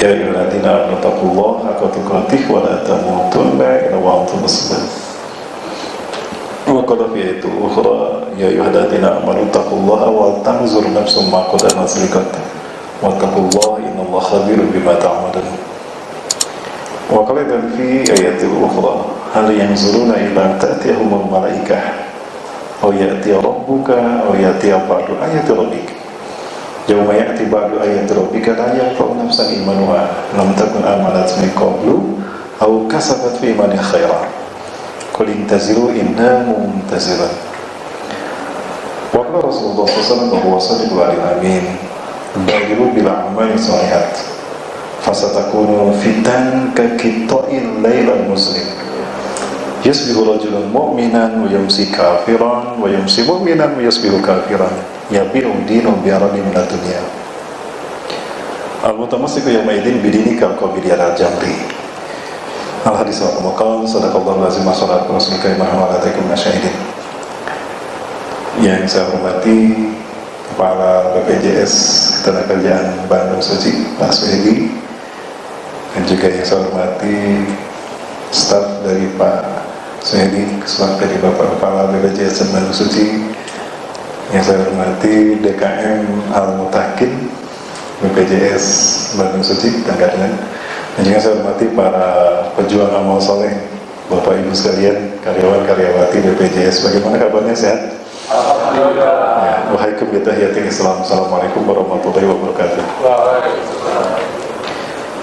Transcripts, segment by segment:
Ya ayyuhalladzina amanu taqullaha haqqa tuqatih wa la tamutunna illa wa antum muslimun. Wa qala fi ayatin ukhra ya ayyuhalladzina amanu taqullaha wa tanzur nafsum ma qaddamat liqad wattaqullaha innallaha khabirun bima ta'malun. Wa qala fi ayatin ukhra hal yanzuruna illa ta'tiyahumul malaikah aw ya'ti rabbuka aw ya'ti ba'du ayati rabbika yawma ya'ti ba'du ayati rabbika la yanfa'u nafsan imanuha lam takun amanat min qablu aw kasabat fi imaniha khairan qul intaziru inna muntazirun. Wa qala Rasulullah sallallahu alaihi wasallam amin badiru bil a'mali shalihat fasatakunu fitan ka qita'il lailal muslim yasbihu rajulun mu'minan wa yumsi kafiran wa yumsi mu'minan wa yasbihu kafiran yabi'u dinu bi'aradi min ad-dunya al-mutamassiku yawma idin bidinika al-qabidi al-jamri al-hadis wa maqam sadaqallahu lazim wa salatu rasulika imam alaikum masyahidin. Yang saya hormati Kepala BPJS Ketenagakerjaan Bandung Suci Pak Suhedi, dan juga yang saya hormati staf dari Pak Suhedi, staf dari Bapak Kepala BPJS Bandung Suci, yang saya hormati DKM Al-Mutakin BPJS Bandung Suci Tanggadan, dan juga saya hormati para pejuang amal soleh, Bapak Ibu sekalian, karyawan-karyawati BPJS. Bagaimana kabarnya, sehat? Alhamdulillah. Ya, wahaikum bitahiyatil Islam. Assalamualaikum warahmatullahi wabarakatuh.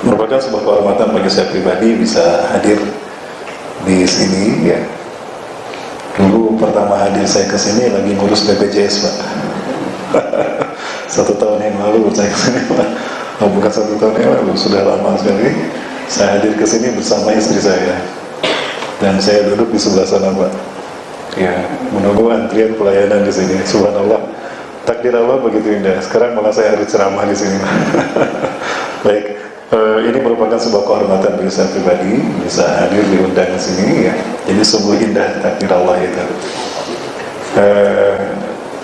Merupakan sebuah kehormatan bagi saya pribadi bisa hadir di sini, ya. Dulu pertama hadir saya ke sini lagi ngurus BPJS, Pak. 1 tahun yang lalu saya ke sini, Pak. Oh, bukan 1 tahun yang lalu, sudah lama sekali. Saya hadir ke sini bersama istri saya. Dan saya duduk di sebelah sana, Pak. Ya, menunggu antrian pelayanan di sini. Subhanallah. Takdir Allah begitu indah. Sekarang malah saya harus ceramah di sini. Baik. Ini merupakan sebuah kehormatan bagi saya pribadi bisa hadir diundang di sini, ya. Jadi sungguh indah takdir Allah itu.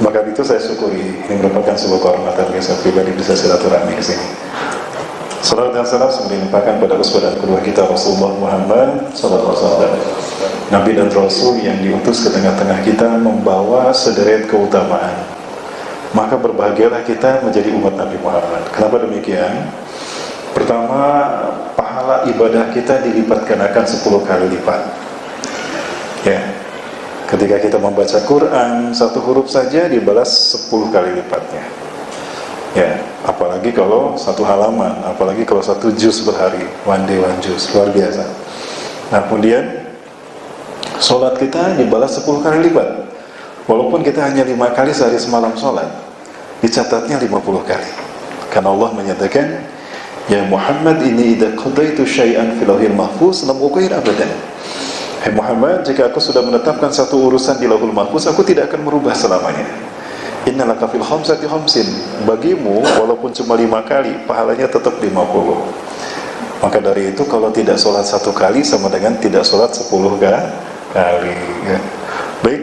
Maka itu saya syukuri. Ini merupakan sebuah kehormatan bagi saya pribadi bisa silaturahmi di sini. Salam dan salam dilimpahkan pada uswah dan kedua kita Rasulullah Muhammad sallallahu alaihi wasallam, Nabi dan Rasul yang diutus ke tengah-tengah kita membawa sederet keutamaan. Maka berbahagialah kita menjadi umat Nabi Muhammad. Kenapa demikian? Pertama, pahala ibadah kita dilipat gandakan 10 kali lipat. Ya, ketika kita membaca Quran, 1 huruf saja dibalas 10 kali lipatnya. Ya, apalagi kalau 1 halaman, apalagi kalau 1 juz berhari, one day one juz, luar biasa. Nah, kemudian sholat kita dibalas 10 kali lipat. Walaupun kita hanya 5 kali sehari semalam sholat, dicatatnya 50 kali. Karena Allah menyatakan, ya Muhammad, ini idza qadaitu syai'an fil lauhil mahfuz lam ughayir abadan. Hai Muhammad, jika aku sudah menetapkan satu urusan di lauhul mahfuz, aku tidak akan merubah selamanya. Innalaka fil khamsati khamsin. Bagimu walaupun cuma 5 kali, pahalanya tetap 50. Maka dari itu kalau tidak sholat 1 kali sama dengan tidak sholat 10 kali, ya. Baik,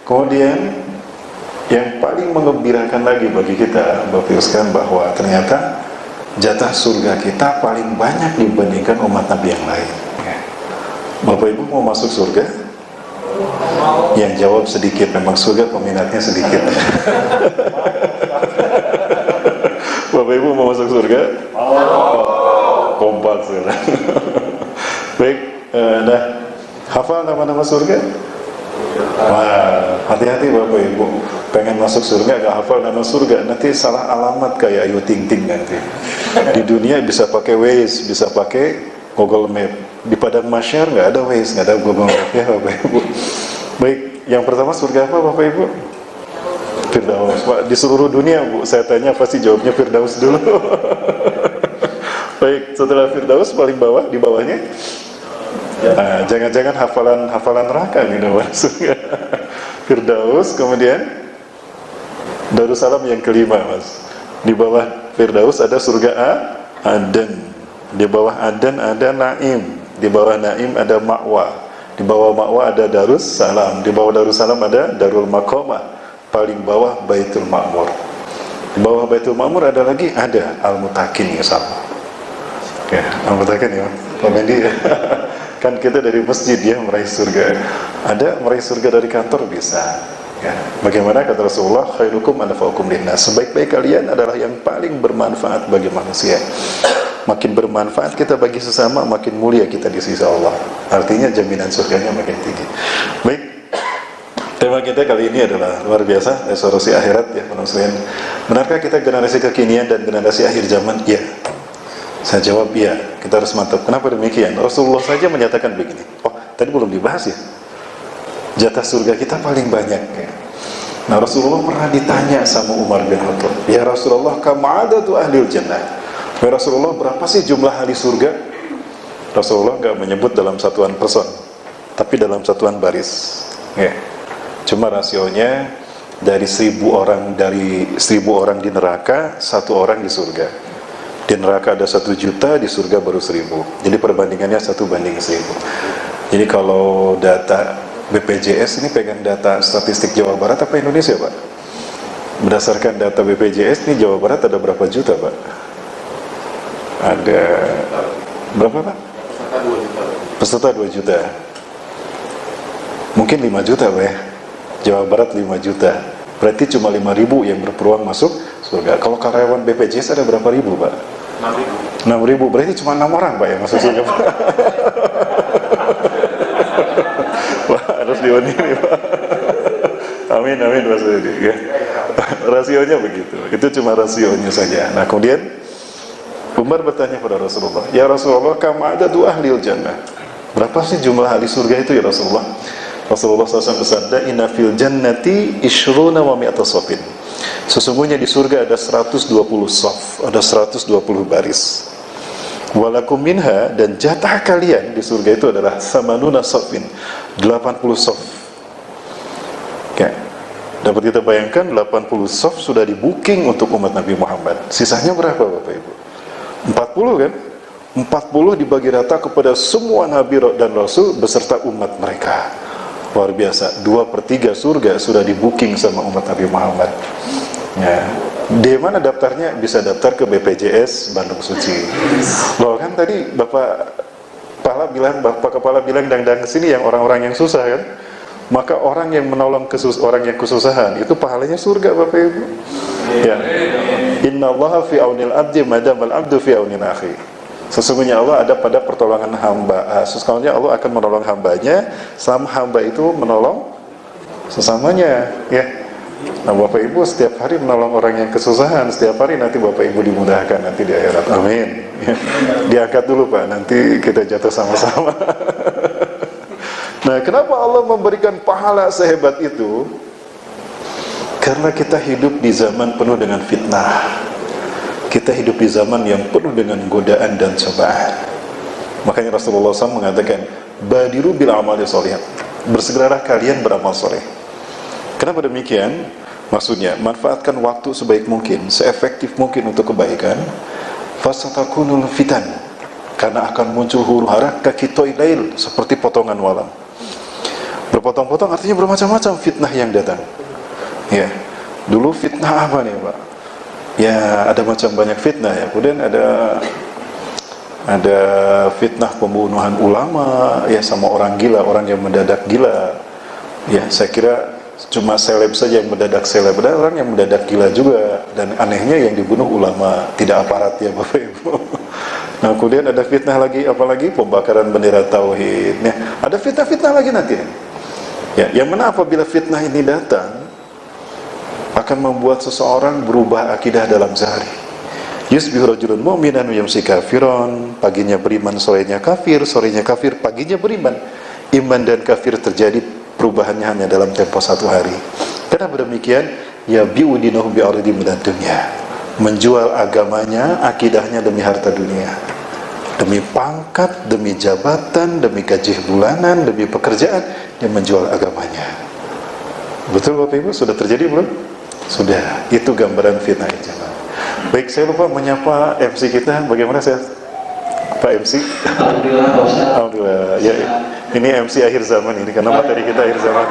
kemudian yang paling menggembirakan lagi bagi kita, Bapak Ibu sekalian, bahwa ternyata jatah surga kita paling banyak dibandingkan umat Nabi yang lain, ya. Bapak Ibu mau masuk surga? Yang jawab sedikit, memang surga peminatnya sedikit. Bapak Ibu mau masuk surga? Kompak surga. Baik, dah hafal nama-nama surga? Wah, hati-hati Bapak Ibu, pengen masuk surga gak hafal nama surga, nanti salah alamat kayak Ayu Ting Ting nanti. Di dunia bisa pakai Waze, bisa pakai Google Map. Di padang mahsyar nggak ada Waze, nggak ada Google Map, ya Bapak Ibu. Baik, yang pertama surga apa Bapak Ibu? Firdaus. Pak, di seluruh dunia Bu, saya tanya pasti jawabnya Firdaus dulu. Baik, setelah Firdaus paling bawah, di bawahnya? Nah, jangan-jangan hafalan neraka nih nama surga. Firdaus, kemudian Darussalam yang kelima, Mas. Di bawah Firdaus ada surga Aden. Di bawah Aden ada Naim. Di bawah Naim ada Ma'wa. Di bawah Ma'wa ada Darussalam. Di bawah Darussalam ada Darul Maqamah. Paling bawah Baitul Ma'mur. Di bawah Baitul Ma'mur ada lagi, ada Al-Mutakin, ya sama. Ya, ambatakan ya, Pak Mendi. Kan kita dari masjid ya meraih surga. Ada meraih surga dari kantor bisa. Ya. Bagaimana kata Rasulullah, khairukum anfa'ukum linnas. Sebaik-baik kalian adalah yang paling bermanfaat bagi manusia. Makin bermanfaat kita bagi sesama, makin mulia kita di sisi Allah. Artinya jaminan surganya makin tinggi. Baik, tema kita kali ini adalah luar biasa, resolusi akhirat ya manusia. Benarkah kita generasi kekinian dan generasi akhir zaman? Iya. Saya jawab iya, kita harus mantap. Kenapa demikian? Rasulullah saja menyatakan begini. Oh, tadi belum dibahas ya. Jatah surga kita paling banyak ya. Nah, Rasulullah pernah ditanya sama Umar bin Khattab, "Ya Rasulullah, kam adadu ahlil jannah?" Ya Rasulullah, berapa sih jumlah ahli surga? Rasulullah enggak menyebut dalam satuan person, tapi dalam satuan baris. Ya. Cuma rasionya dari 1000 orang di neraka, 1 orang di surga. Di neraka ada 1 juta, di surga baru 1000. Jadi perbandingannya 1:1000. Jadi kalau data BPJS ini pegang data statistik Jawa Barat apa Indonesia, Pak? Berdasarkan data BPJS ini Jawa Barat ada berapa juta, Pak? Ada berapa, Pak? Peserta 2 juta. Mungkin 5 juta, Pak ya. Jawa Barat 5 juta. Berarti cuma 5.000 yang berpeluang masuk surga. Kalau karyawan BPJS ada berapa ribu, Pak? 6.000. Berarti cuma 6 orang, Pak, yang masuk surga. Wah, harus diunding, Pak. Amin, amin, Mas Edi. Ya. Rasionya begitu. Itu cuma rasionya saja. Nah, kemudian Umar bertanya pada Rasulullah, "Ya Rasulullah, kam adadu ahlil jannah?" Berapa sih jumlah ahli surga itu ya Rasulullah? Rasulullah SAW bersabda, "Inna fil jannati ishruna wa mi'ata safin." Sesungguhnya di surga ada 120 saf, ada 120 baris. Walakum minha, dan jatah kalian di surga itu adalah samanuna safin, 80 saf. Oke. Dapat kita bayangkan 80 saf sudah di booking untuk umat Nabi Muhammad. Sisanya berapa, Bapak Ibu? 40 kan? 40 dibagi rata kepada semua Nabi dan Rasul beserta umat mereka. Luar biasa, 2/3 surga sudah di booking sama umat Nabi Muhammad. Ya. Di mana daftarnya? Bisa daftar ke BPJS Bandung Suci. Loh kan tadi Bapak Kepala bilang dang kesini yang orang-orang yang susah kan? Maka orang yang menolong orang yang kesusahan itu pahalanya surga, Bapak Ibu. Ya. Innallaha fi aunil abdi madamal abdu fi aunil akhi. Sesungguhnya Allah ada pada pertolongan hamba. Sesungguhnya Allah akan menolong hambanya selama hamba itu menolong sesamanya. Ya. Nah, Bapak Ibu setiap hari menolong orang yang kesusahan. Setiap hari nanti Bapak Ibu dimudahkan nanti di akhirat. Amin. Ya. Diangkat dulu, Pak. Nanti kita jatuh sama-sama. Nah, kenapa Allah memberikan pahala sehebat itu? Karena kita hidup di zaman penuh dengan fitnah. Kita hidup di zaman yang penuh dengan godaan dan cobaan. Makanya Rasulullah SAW mengatakan, "Badiru bil amali sholih." Bersegeralah kalian beramal soleh. Kenapa demikian? Maksudnya, manfaatkan waktu sebaik mungkin, seefektif mungkin untuk kebaikan. Fasatakunul fitan, karena akan muncul huru-hara kakitoi lail, seperti potongan malam. Berpotong-potong artinya bermacam-macam fitnah yang datang. Ya, dulu fitnah apa nih, Pak? Ya, ada macam banyak fitnah ya. Kemudian ada fitnah pembunuhan ulama ya, sama orang gila, orang yang mendadak gila. Ya, saya kira cuma seleb saja yang mendadak seleb, ada orang yang mendadak gila juga. Dan anehnya yang dibunuh ulama, tidak aparat ya, Bapak Ibu. Nah, kemudian ada fitnah lagi, apalagi pembakaran bendera tauhid. Ya, ada fitnah-fitnah lagi nanti. Ya, yang mana apabila fitnah ini datang akan membuat seseorang berubah akidah dalam sehari. Yusbihu rajulun mu'minan wa yumsi kafiron, paginya beriman, sorenya kafir, sorenya kafir, paginya beriman. Iman dan kafir terjadi perubahannya hanya dalam tempo 1 hari. Kenapa demikian? Ya bi'udinahu bi'aridi minad dunya. Menjual agamanya, akidahnya demi harta dunia. Demi pangkat, demi jabatan, demi gaji bulanan, demi pekerjaan, dia menjual agamanya. Betul Bapak Ibu? Sudah terjadi belum? Sudah. Itu gambaran fitnah ijabah. Baik, saya lupa menyapa MC kita. Bagaimana saya, Pak MC? Alhamdulillah, Pak Ustaz. Alhamdulillah. Ya, ini MC akhir zaman ini karena materi kita akhir zaman.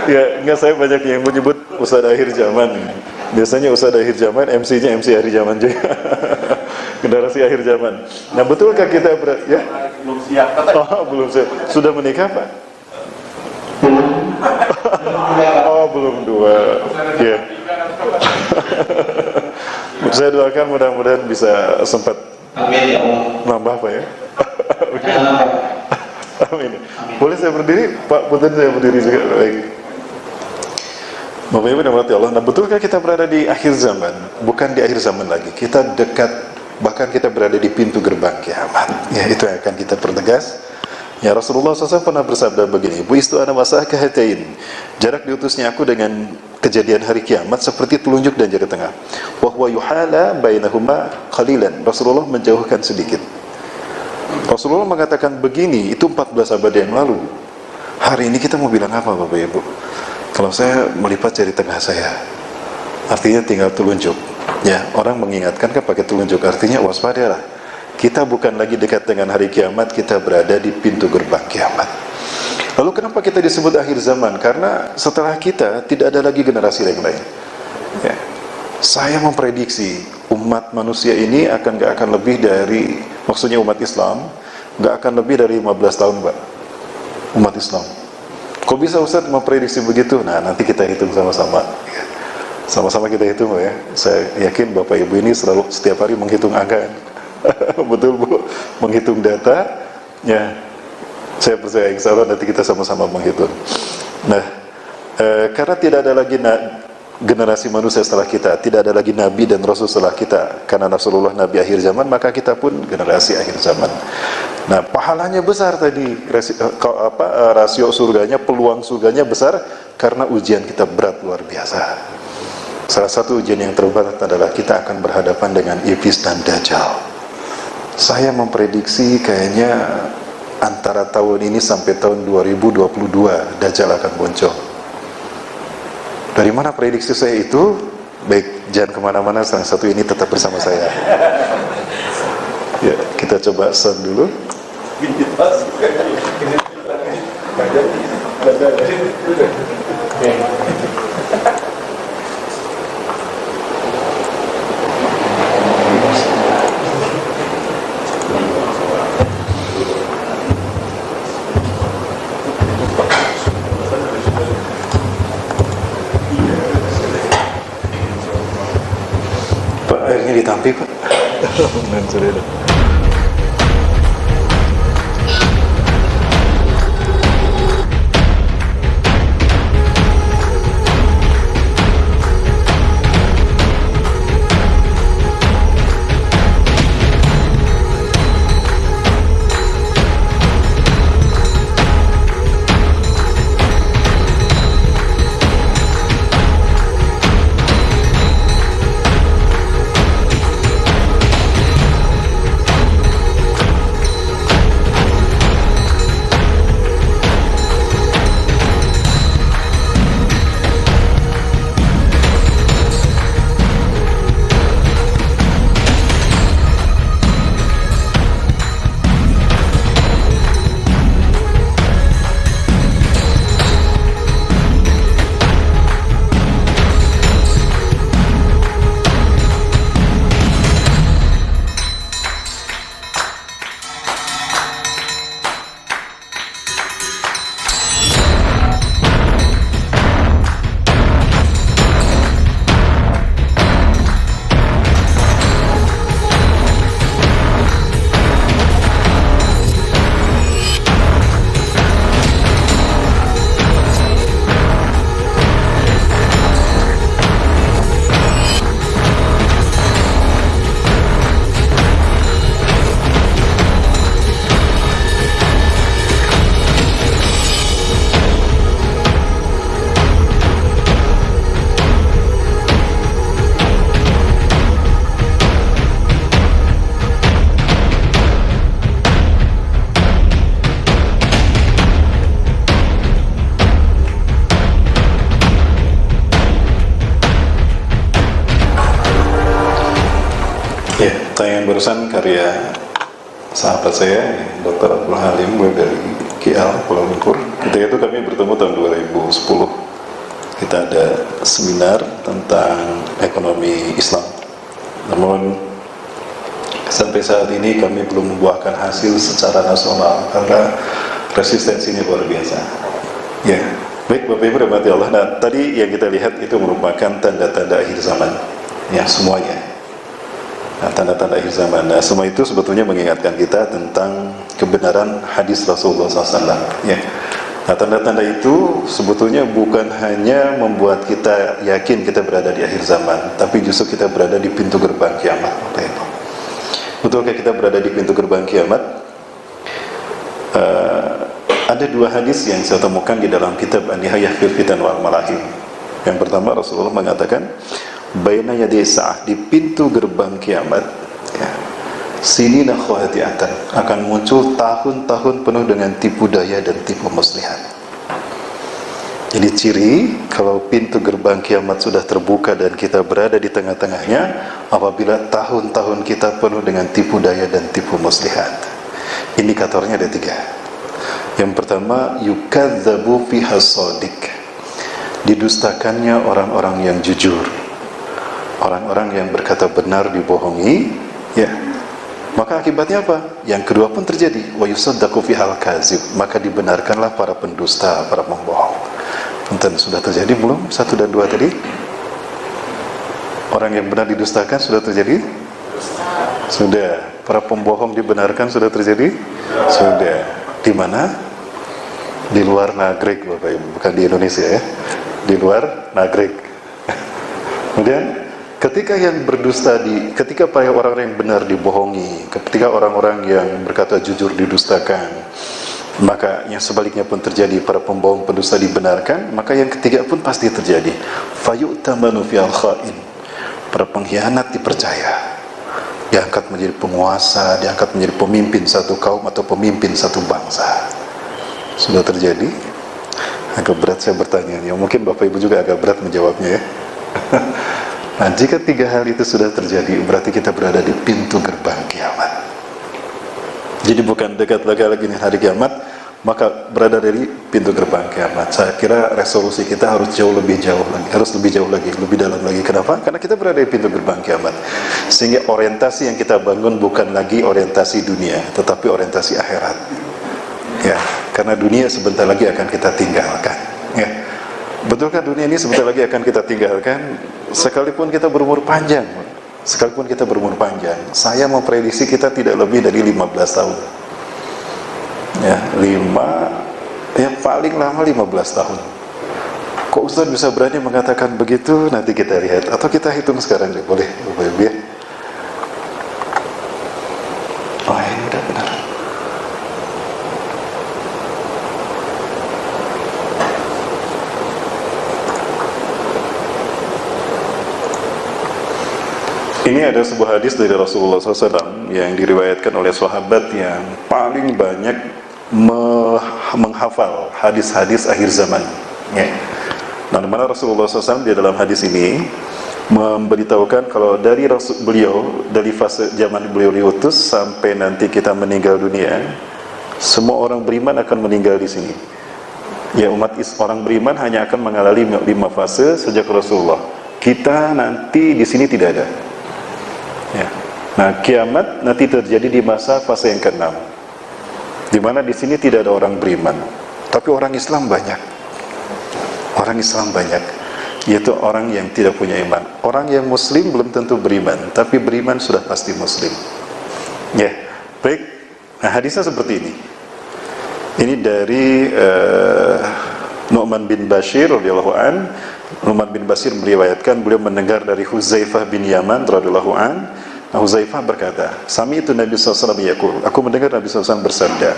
Ya, enggak, saya banyak yang menyebut Ustaz akhir zaman. Biasanya Ustadz akhir zaman, MC-nya MC akhir zaman juga. Generasi akhir zaman. Nah, betulkah kita ya? Belum siap. Oh, belum siap. Sudah menikah, Pak? Oh, belum dua. Ya. Saya doakan mudah-mudahan bisa sempat nambah, Pak ya. Amin. Boleh saya berdiri, Pak? Punten saya berdiri juga. Baik. Bapak Ibu dan Allah. Nah, betulkah kita berada di akhir zaman? Bukan di akhir zaman lagi. Kita dekat, bahkan kita berada di pintu gerbang kiamat. Ya, itu yang akan kita pertegas. Ya, Rasulullah SAW pernah bersabda begini, Bu istu ana masah kahatain. Jarak diutusnya aku dengan kejadian hari kiamat seperti telunjuk dan jari tengah. Wa huwa yuhala bainahuma qalilan. Rasulullah menjauhkan sedikit. Rasulullah mengatakan begini, itu 14 abad yang lalu. Hari ini kita mau bilang apa, Bapak Ibu? Kalau saya melipat jari tengah saya, artinya tinggal telunjuk. Ya, orang mengingatkan kan pakai telunjuk, artinya waspadalah. Kita bukan lagi dekat dengan hari kiamat, kita berada di pintu gerbang kiamat. Lalu kenapa kita disebut akhir zaman? Karena setelah kita tidak ada lagi generasi yang lain. Ya. Saya memprediksi umat manusia ini gak akan lebih dari, maksudnya umat Islam, gak akan lebih dari 15 tahun, Pak. Umat Islam. Kok bisa Ustaz memprediksi begitu? Nah, nanti kita hitung sama-sama. Sama-sama kita hitung, ya. Saya yakin Bapak Ibu ini selalu setiap hari menghitung angka. Betul, Bu. Menghitung data. Ya. Saya percaya insya Allah nanti kita sama-sama menghitung. Nah, karena tidak ada lagi generasi manusia setelah kita, tidak ada lagi Nabi dan Rasul setelah kita, karena Rasulullah Nabi akhir zaman, maka kita pun generasi akhir zaman. Nah, pahalanya besar tadi, rasio surganya, peluang surganya besar, karena ujian kita berat luar biasa. Salah satu ujian yang terberat adalah kita akan berhadapan dengan Iblis dan Dajjal. Saya memprediksi kayaknya antara tahun ini sampai tahun 2022 Dajjal akan muncul. Dari mana prediksi saya itu? Baik, jangan kemana-mana, salah satu ini tetap bersama saya. Ya, kita coba sound dulu. Pak, airnya ditampi, Pak. Dan sudah. Ya, tayangan barusan karya sahabat saya, Dr. Abdul Halim dari KL, Kuala Lumpur. Ketika itu kami bertemu tahun 2010. kita ada seminar tentang ekonomi Islam. Namun sampai saat ini kami belum membuahkan hasil secara nasional karena resistensinya luar biasa. Ya, baik Bapak Ibu rahmati Allah. Nah, tadi yang kita lihat itu merupakan tanda-tanda akhir zaman. Ya, semuanya. Nah, tanda-tanda akhir zaman. Nah, semua itu sebetulnya mengingatkan kita tentang kebenaran hadis Rasulullah SAW. Ya. Nah, tanda-tanda itu sebetulnya bukan hanya membuat kita yakin kita berada di akhir zaman, tapi justru kita berada di pintu gerbang kiamat. Betulkah kita berada di pintu gerbang kiamat? Ada dua hadis yang saya temukan di dalam kitab An-Nihayah fil Fitan wal Malahim. Yang pertama, Rasulullah mengatakan, baina yaday sa'ah, di pintu gerbang kiamat, ya, sinina khawati'atan, akan muncul tahun-tahun penuh dengan tipu daya dan tipu muslihat. Jadi ciri kalau pintu gerbang kiamat sudah terbuka dan kita berada di tengah-tengahnya, apabila tahun-tahun kita penuh dengan tipu daya dan tipu muslihat. Indikatornya ada 3. Yang pertama, yukadzabu fiha shadiq, didustakannya orang-orang yang jujur, orang-orang yang berkata benar dibohongi, ya. Maka akibatnya apa? Yang kedua pun terjadi, wa yusaddaqu fihal kazib, maka dibenarkanlah para pendusta, para pembohong. Punten, sudah terjadi belum 1 dan 2 tadi? Orang yang benar didustakan sudah terjadi? Sudah. Para pembohong dibenarkan sudah terjadi? Sudah. Di mana? Di luar Nagreg, Bapak Ibu, bukan di Indonesia ya. Di luar Nagreg. Kemudian ketika yang berdusta ketika para orang yang benar dibohongi, ketika orang-orang yang berkata jujur didustakan, maka yang sebaliknya pun terjadi, para pembohong pendusta dibenarkan, maka yang ketiga pun pasti terjadi. Fayu'tamanu fil kha'in, para pengkhianat dipercaya, diangkat menjadi penguasa, diangkat menjadi pemimpin satu kaum atau pemimpin satu bangsa. Sudah terjadi? Agak berat saya bertanya, ya mungkin Bapak Ibu juga agak berat menjawabnya ya. Nah, jika 3 hal itu sudah terjadi, berarti kita berada di pintu gerbang kiamat. Jadi bukan dekat lagi nih hari kiamat, maka berada dari pintu gerbang kiamat. Saya kira resolusi kita harus lebih jauh lagi, lebih dalam lagi. Kenapa? Karena kita berada di pintu gerbang kiamat. Sehingga orientasi yang kita bangun bukan lagi orientasi dunia, tetapi orientasi akhirat. Ya, karena dunia sebentar lagi akan kita tinggalkan. Ya. Betulkah dunia ini sebentar lagi akan kita tinggalkan? Sekalipun kita berumur panjang, saya memprediksi kita tidak lebih dari 15 tahun. Ya, paling lama 15 tahun. Kok Ustaz bisa berani mengatakan begitu? Nanti kita lihat, atau kita hitung sekarang deh, boleh, Bapak Ibu ya? Oh, ini udah benar. Ini ada sebuah hadis dari Rasulullah SAW yang diriwayatkan oleh sahabat yang paling banyak menghafal hadis-hadis akhir zaman. Ya. Nah, dimana Rasulullah SAW di dalam hadis ini memberitahukan kalau dari dari fase zaman beliau diutus sampai nanti kita meninggal dunia, semua orang beriman akan meninggal di sini. Ya, orang beriman hanya akan mengalami 5 fase sejak Rasulullah. Kita nanti di sini tidak ada. Ya. Nah, kiamat nanti terjadi di masa fase yang ke-6, di mana di sini tidak ada orang beriman, tapi orang Islam banyak. Orang Islam banyak, yaitu orang yang tidak punya iman. Orang yang Muslim belum tentu beriman, tapi beriman sudah pasti Muslim. Ya, baik. Nah, hadisnya seperti ini. Ini dari Nu'man bin Bashir radhiyallahu an. Nu'man bin Bashir meriwayatkan beliau mendengar dari Huzaifah bin Yaman radhiyallahu an. Nah, Huzaifah berkata, "Sami'tu Nabi sallallahu alaihi wasallam aku mendengar Nabi sallallahu alaihi wasallam bersabda,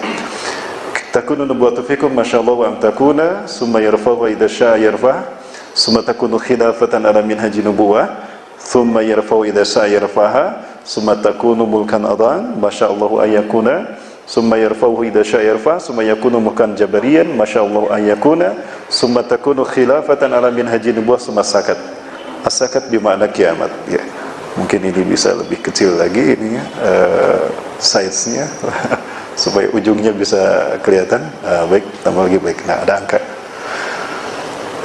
takunu nubuwwatu fikum masyaallah wa am takuna summa yarfa'u idza syaa yarfa' summa takunu khilafatan ala minhaji nubuwah summa yarfa'u idza syaa yarfaha summa takunu mulkan adan masyaallah ayakuna summa yarfa'u idza syaa yarfa' summa yakunu mulkan jabariyan masyaallah ayakuna summa takunu khilafatan ala minhaji nubuwah summa sakat." As-sakat bermakna kiamat, ya. Mungkin ini bisa lebih kecil lagi ininya, size-nya supaya ujungnya bisa kelihatan. Baik, tambah lagi baik. Nah, ada angka.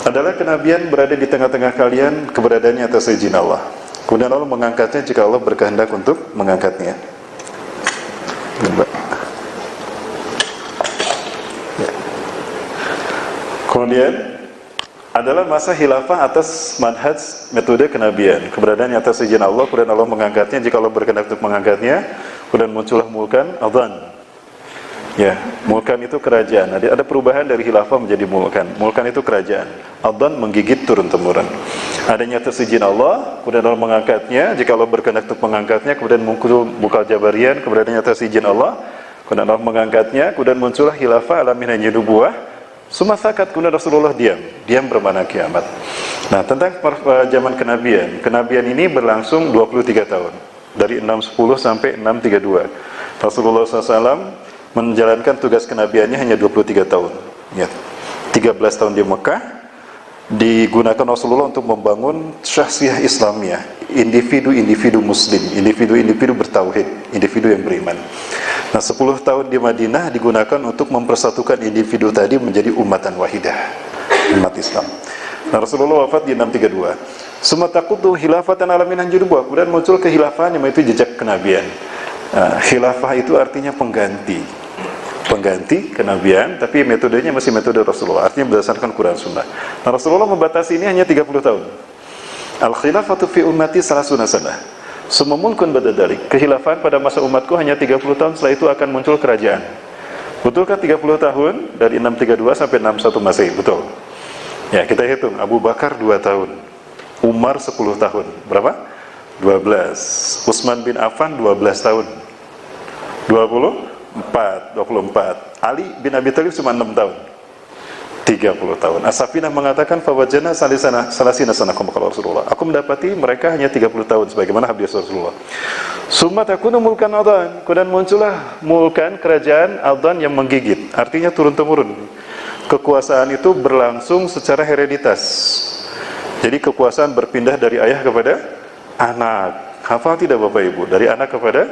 adalah kenabian berada di tengah-tengah kalian, keberadaannya atas izin Allah. Kemudian Allah mengangkatnya jika Allah berkehendak untuk mengangkatnya. Kemudian adalah masa khilafah atas manhaj metode kenabian, keberadaannya atas izin Allah. Kemudian Allah mengangkatnya jika Allah berkehendak untuk mengangkatnya. Kemudian muncullah mulkan adhan. Ya, mulkan itu kerajaan. Jadi ada perubahan dari khilafah menjadi mulkan. Mulkan itu kerajaan. Adhan menggigit turun-temurun. Adanya atas izin Allah, kemudian Allah mengangkatnya. Jika Allah berkehendak untuk mengangkatnya, kemudian muncul bukal jabarian, keberadaannya atas izin Allah. Kemudian Allah mengangkatnya, kemudian muncullah khilafah ala minhaj nubuwah. Sumasakat, kemudian Rasulullah diam bermakna kiamat. Nah, tentang zaman kenabian. Kenabian ini berlangsung 23 tahun. Dari 610 sampai 632. Rasulullah SAW menjalankan tugas kenabiannya hanya 23 tahun. Ya. 13 tahun di Mekah digunakan Rasulullah untuk membangun syahsiah Islamiyah, individu-individu muslim, individu-individu bertauhid, individu yang beriman. Nah, 10 tahun di Madinah digunakan untuk mempersatukan individu tadi menjadi umatan wahidah, umat Islam. Nah, Rasulullah wafat di 632. Sumataqutu khilafatan ala minhaj nubuwah. Kemudian muncul kekhilafan yang itu jejak kenabian. Khilafah itu artinya pengganti kenabian, tapi metodenya masih metode Rasulullah, artinya berdasarkan Quran Sunnah. Nah, Rasulullah membatasi ini hanya 30 tahun. Al-khilafatu fi ummati salasuna sanah. Summa mulkun ba'da dzalik. Kekhilafan pada masa umatku hanya 30 tahun, setelah itu akan muncul kerajaan. Betulkah 30 tahun dari 632 sampai 61 Masehi? Betul. Ya, kita hitung. Abu Bakar 2 tahun. Umar 10 tahun. Berapa? 12. Utsman bin Affan 12 tahun. 24. Ali bin Abi Thalib cuma 6 tahun. 30 tahun. As-Safinah mengatakan fawajana salasina sanakum kalau Rasulullah. Aku mendapati mereka hanya 30 tahun sebagaimana hadis Rasulullah. Summa takunu mulkan adhan. Kemudian muncullah mulkan kerajaan adhan yang menggigit. Artinya turun-temurun. Kekuasaan itu berlangsung secara hereditas. Jadi kekuasaan berpindah dari ayah kepada anak. Hafal tidak Bapak Ibu? Dari anak kepada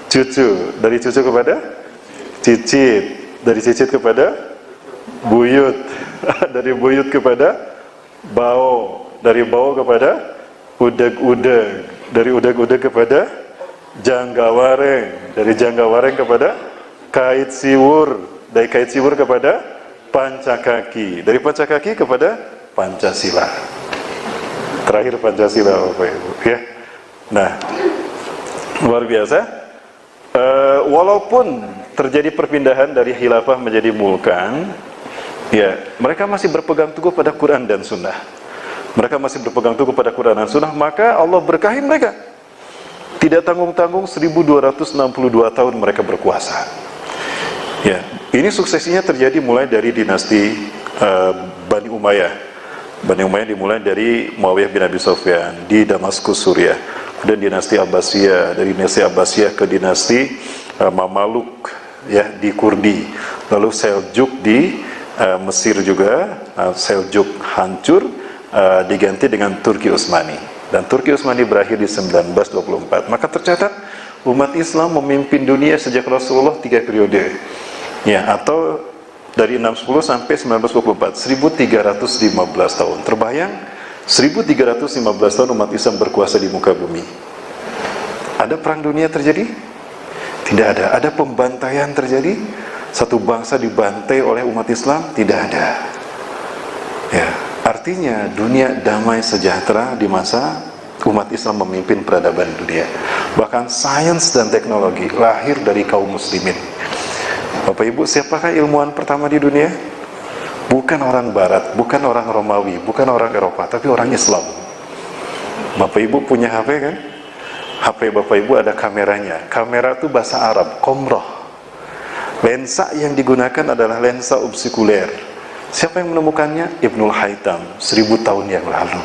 cucu, dari cucu kepada cicit, dari cicit kepada buyut, dari buyut kepada bau, dari bau kepada udag-udag, dari udag-udag kepada janggawareng, dari janggawareng kepada kait siwur, dari kait siwur kepada pancakaki, dari pancakaki kepada Pancasila. Terakhir Pancasila Bapak Ibu, ya. Nah, luar biasa. Walaupun terjadi perpindahan dari khilafah menjadi mulkan, ya, mereka masih berpegang teguh pada Quran dan Sunnah. Mereka masih berpegang teguh pada Quran dan Sunnah, maka Allah berkahi mereka. Tidak tanggung-tanggung 1262 tahun mereka berkuasa. Ya, ini suksesinya terjadi mulai dari dinasti Bani Umayyah. Bani Umayyah dimulai dari Muawiyah bin Abi Sufyan di Damaskus, Suriah. Kemudian dinasti Abbasiyah, dari dinasti Abbasiyah ke dinasti Mamaluk, ya, di Kurdi. Lalu Seljuk di Mesir juga. Seljuk hancur, diganti dengan Turki Utsmani. Dan Turki Utsmani berakhir di 1924. Maka tercatat umat Islam memimpin dunia sejak Rasulullah 3 periode. Ya, atau dari 610 sampai 1924, 1315 tahun. Terbayang 1315 tahun umat Islam berkuasa di muka bumi. Ada perang dunia terjadi? Tidak ada. Ada pembantaian terjadi? Satu bangsa dibantai oleh umat Islam? Tidak ada. Ya, artinya dunia damai sejahtera di masa umat Islam memimpin peradaban dunia. Bahkan sains dan teknologi lahir dari kaum muslimin. Bapak Ibu, siapakah ilmuwan pertama di dunia? Bukan orang Barat, bukan orang Romawi, bukan orang Eropa, tapi orang Islam. Bapak Ibu punya HP kan? HP Bapak Ibu ada kameranya. Kamera itu bahasa Arab, komroh. Lensa yang digunakan adalah lensa obskuler. Siapa yang menemukannya? Ibnul Haytham, 1000 tahun yang lalu.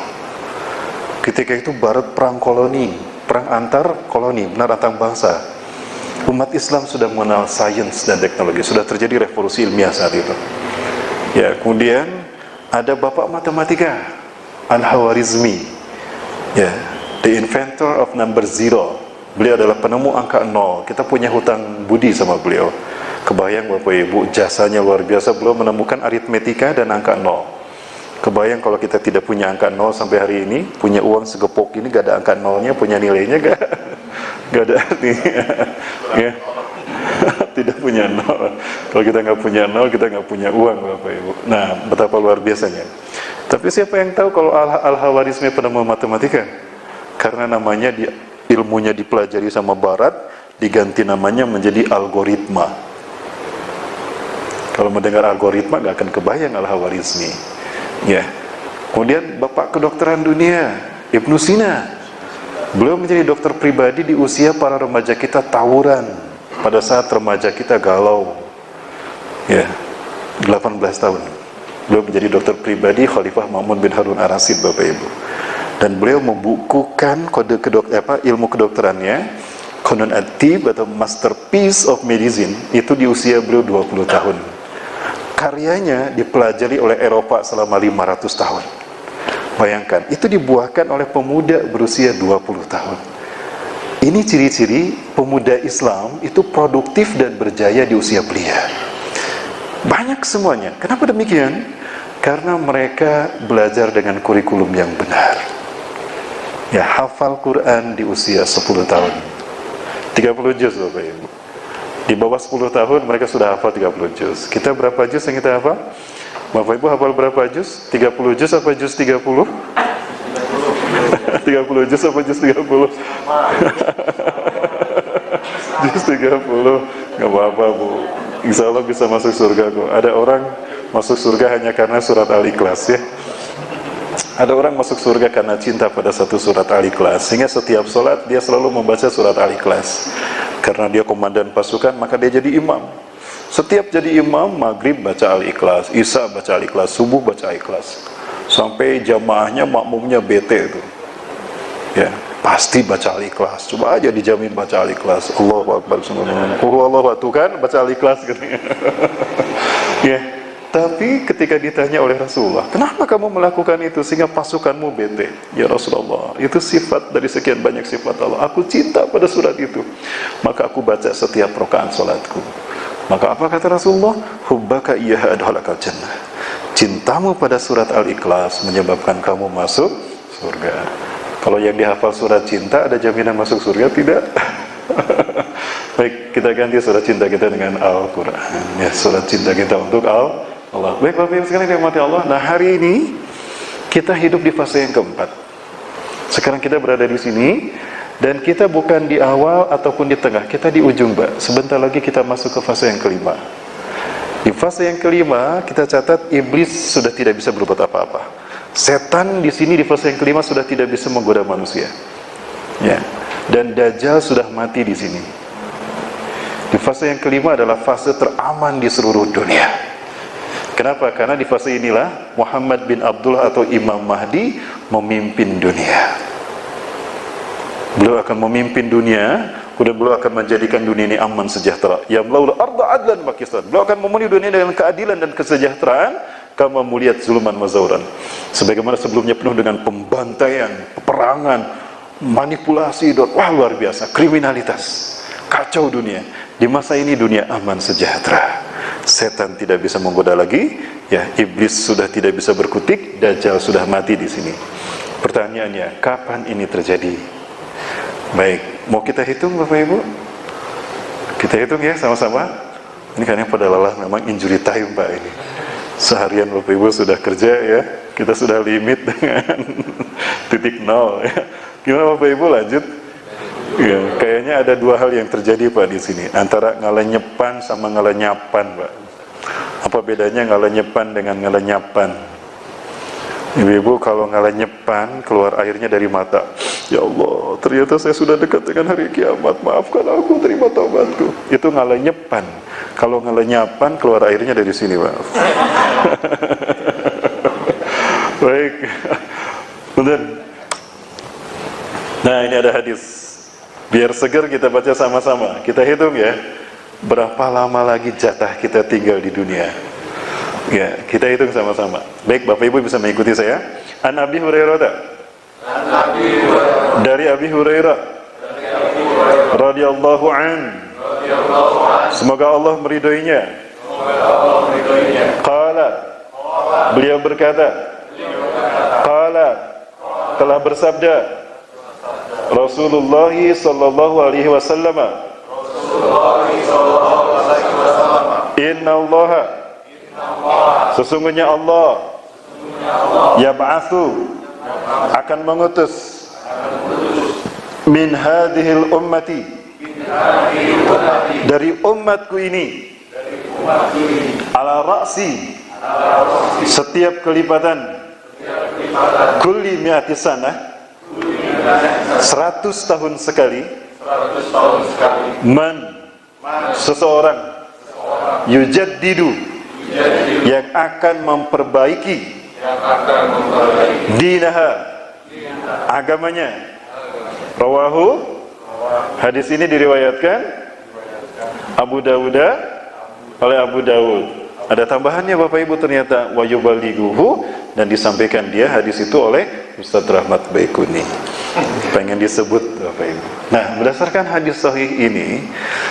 Ketika itu Barat perang koloni, perang antar koloni, benar antar bangsa. Umat Islam sudah mengenal sains dan teknologi, sudah terjadi revolusi ilmiah saat itu. Ya, kemudian ada bapak matematika Al-Khwarizmi, ya, the inventor of number zero. Beliau adalah penemu angka 0. Kita punya hutang budi sama beliau. Kebayang Bapak Ibu, jasanya luar biasa. Beliau menemukan aritmetika dan angka 0. Kebayang kalau kita tidak punya angka 0 sampai hari ini, punya uang segepok ini gak ada angka 0-nya, punya nilainya gak ada artinya. Ya. Tidak punya 0. Kalau kita nggak punya 0, kita nggak punya uang, Bapak Ibu. Nah, betapa luar biasanya. Tapi siapa yang tahu kalau Al-Khawarizmi penemu matematika? Karena namanya ilmunya dipelajari sama Barat, diganti namanya menjadi algoritma. Kalau mendengar algoritma nggak akan kebayang Al-Khawarizmi. Ya. Kemudian Bapak kedokteran dunia, Ibnu Sina. Beliau menjadi dokter pribadi di usia para remaja kita tawuran. Pada saat remaja kita galau, ya, 18 tahun, beliau menjadi dokter pribadi Khalifah Ma'mun bin Harun Ar-Rasyid, Bapak Ibu. Dan beliau membukukan ilmu kedokterannya, Qanun At-Tib atau Masterpiece of Medicine, itu di usia beliau 20 tahun. Karyanya dipelajari oleh Eropa selama 500 tahun. Bayangkan, itu dibuahkan oleh pemuda berusia 20 tahun. Ini ciri-ciri pemuda Islam itu produktif dan berjaya di usia belia. Banyak semuanya. Kenapa demikian? Karena mereka belajar dengan kurikulum yang benar. Ya, hafal Quran di usia 10 tahun. 30 juz, Bapak Ibu. Di bawah 10 tahun mereka sudah hafal 30 juz. Kita berapa juz yang kita hafal? Bapak Ibu hafal berapa juz? 30 juz apa juz 30? 30 juz apa juz 30? Juz 30. Gak apa-apa, Bu. Insya Allah bisa masuk surga kok. Ada orang masuk surga hanya karena surat Al-Ikhlas, ya. Ada orang masuk surga karena cinta pada satu surat Al-Ikhlas, sehingga setiap sholat dia selalu membaca surat Al-Ikhlas. Karena dia komandan pasukan, maka dia jadi imam. Setiap jadi imam, maghrib baca Al-Ikhlas, isya baca Al-Ikhlas, subuh baca Al-Ikhlas, sampai jamaahnya, makmumnya bete itu. Ya, pasti baca Al-Ikhlas. Coba aja dijamin baca Al-Ikhlas. Allahu Akbar. Allah tuh kan baca Al-Ikhlas katanya. Ya, tapi ketika ditanya oleh Rasulullah, kenapa kamu melakukan itu sehingga pasukanmu bete? Ya Rasulullah, itu sifat dari sekian banyak sifat Allah. Aku cinta pada surat itu, maka aku baca setiap rakaat salatku. Maka apa kata Rasulullah? Hubbaka iyyaha adkhalakal jannah. Cintamu pada surat Al-Ikhlas menyebabkan kamu masuk surga. Kalau yang dihafal surat cinta, ada jaminan masuk surga? Tidak. Baik, kita ganti surat cinta kita dengan Al-Quran. Ya, surat cinta kita untuk Allah. Baik, Bapak Ibu sekalian yang dirahmati Allah. Nah, hari ini kita hidup di fase yang keempat. Sekarang kita berada di sini, dan kita bukan di awal ataupun di tengah, kita di ujung, Mbak. Sebentar lagi kita masuk ke fase yang kelima. Di fase yang kelima, kita catat iblis sudah tidak bisa berbuat apa-apa. Setan di sini di fase yang kelima sudah tidak bisa menggoda manusia. Ya. Dan Dajjal sudah mati di sini. Di fase yang kelima adalah fase teraman di seluruh dunia. Kenapa? Karena di fase inilah Muhammad bin Abdullah atau Imam Mahdi memimpin dunia. Beliau akan memimpin dunia, kemudian beliau akan menjadikan dunia ini aman sejahtera. Yamlaul arda adlan wa qistan. Beliau akan memenuhi dunia dengan keadilan dan kesejahteraan. Kama muliat zulman wa zauran. Sebagaimana sebelumnya penuh dengan pembantaian, peperangan, manipulasi, wah luar biasa, kriminalitas, kacau dunia. Di masa ini dunia aman sejahtera. Setan tidak bisa menggoda lagi, ya, iblis sudah tidak bisa berkutik, Dajjal sudah mati di sini. Pertanyaannya, kapan ini terjadi? Baik, mau kita hitung Bapak Ibu? Kita hitung ya sama-sama. Ini kan yang pada lelah memang injury time Pak ini. Seharian Bapak Ibu sudah kerja ya, kita sudah limit dengan titik nol ya. Gimana Bapak Ibu lanjut? Ya, kayaknya ada dua hal yang terjadi Pak di sini, antara ngalenyepan sama ngalenyapan Pak. Apa bedanya ngalenyepan dengan ngalenyapan? Ibu-ibu kalau ngalenyepan keluar airnya dari mata. Ya Allah, ternyata saya sudah dekat dengan hari kiamat. Maafkan aku, terima taubatku. Itu ngalenyepan. Kalau ngalenyapan keluar airnya dari sini, Pak. Baik. Nah, ini ada hadis. Biar segar kita baca sama-sama. Kita hitung ya. Berapa lama lagi jatah kita tinggal di dunia? Ya, kita hitung sama-sama. Baik, Bapak Ibu bisa mengikuti saya. An Abi Hurairah. Dari Abi Hurairah radhiyallahu an. Semoga Allah meridhoinya. Qala, beliau berkata, Qala, telah bersabda Rasulullah sallallahu alaihi wasallam, Inna Allah, sesungguhnya Allah, yab'atsu, akan mengutus, min hadhil ummati, dari umatku ini, ala ra'si, setiap kelipatan, kulli mi'ati sanah, 100 tahun sekali, seseorang, yujaddidu, yang akan memperbaiki, dinaha, agamanya. Rawahu, hadis ini diriwayatkan Abu Dawud, oleh Abu Dawud. Ada tambahannya Bapak Ibu, ternyata wa yuballighuhu, dan disampaikan dia hadis itu oleh Ustaz Rahmat Baikuni. Pengen disebut Bapak Ibu. Nah, berdasarkan hadis sahih ini,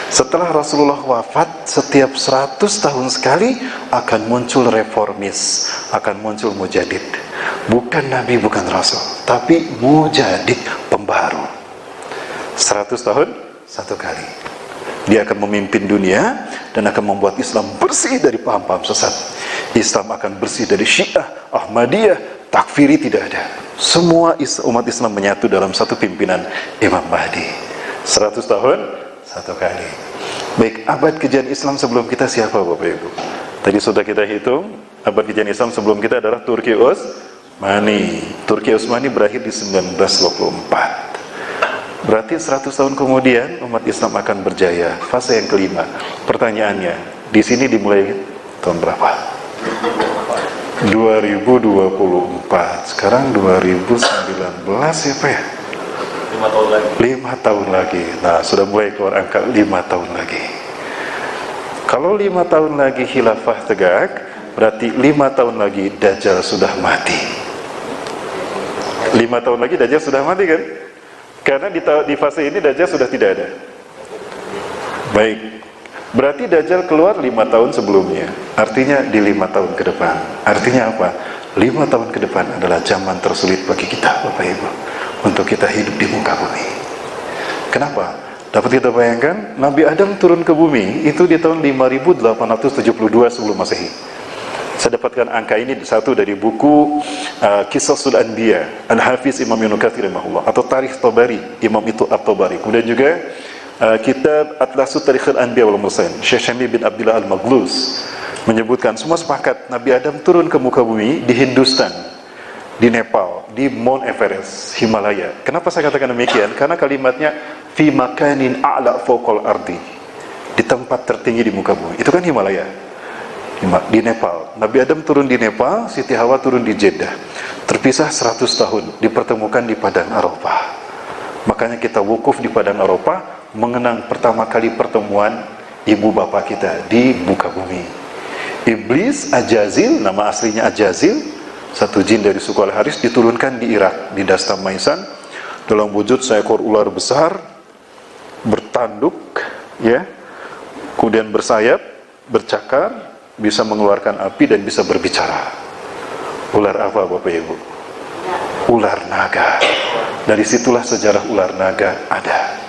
setelah Rasulullah wafat, setiap 100 tahun sekali akan muncul reformis, akan muncul mujadid. Bukan Nabi, bukan Rasul, tapi mujadid, pembaharu. 100 tahun satu kali. Dia akan memimpin dunia dan akan membuat Islam bersih dari paham-paham sesat. Islam akan bersih dari Syiah, Ahmadiyah, takfiri tidak ada. Semua umat Islam menyatu dalam satu pimpinan Imam Mahdi. 100 tahun satu kali. Baik, abad kejayaan Islam sebelum kita siapa Bapak Ibu? Tadi sudah kita hitung, abad kejayaan Islam sebelum kita adalah Turki Utsmani. Turki Utsmani berakhir di 1924. Berarti 100 tahun kemudian umat Islam akan berjaya. Fase yang kelima. Pertanyaannya, di sini dimulai tahun berapa? 2024. Sekarang 2019 ya Pak ya? 5 tahun lagi. 5 tahun lagi. Nah, sudah mulai keluar angka 5 tahun lagi. Kalau 5 tahun lagi khilafah tegak, berarti 5 tahun lagi Dajjal sudah mati. 5 tahun lagi Dajjal sudah mati kan? Karena di fase ini Dajjal sudah tidak ada. Baik, berarti Dajjal keluar 5 tahun sebelumnya. Artinya di 5 tahun ke depan. Artinya apa? 5 tahun ke depan adalah zaman tersulit bagi kita Bapak Ibu, untuk kita hidup di muka bumi. Kenapa? Dapat kita bayangkan, Nabi Adam turun ke bumi itu di tahun 5872 sebelum Masehi. Saya dapatkan angka ini satu dari buku Qisasul Anbiya Al-Hafiz Imam Ibnu Katsir rahimahullah, atau Tarikh Tabari, Imam itu At-Tabari. Kemudian juga kitab Atlasut Tarikhul Anbiya wal Mursalin, Syekh Syamil bin Abdullah Al-Maghluz menyebutkan semua sepakat Nabi Adam turun ke muka bumi di Hindustan, di Nepal, di Mount Everest, Himalaya. Kenapa saya katakan demikian? Karena kalimatnya fi makanin a'la fawqal ardi, di tempat tertinggi di muka bumi. Itu kan Himalaya. Di Nepal. Nabi Adam turun di Nepal, Siti Hawa turun di Jeddah. Terpisah 100 tahun, dipertemukan di Padang Arafah. Makanya kita wukuf di Padang Arafah, mengenang pertama kali pertemuan ibu bapak kita di muka bumi. Iblis Ajazil, nama aslinya Ajazil, satu jin dari suku Al-Haris, diturunkan di Irak, di Dastamaisan, dalam wujud seekor ular besar, bertanduk, ya, kemudian bersayap, bercakar, bisa mengeluarkan api dan bisa berbicara. Ular apa Bapak Ibu? Ular naga. Dari situlah sejarah ular naga ada.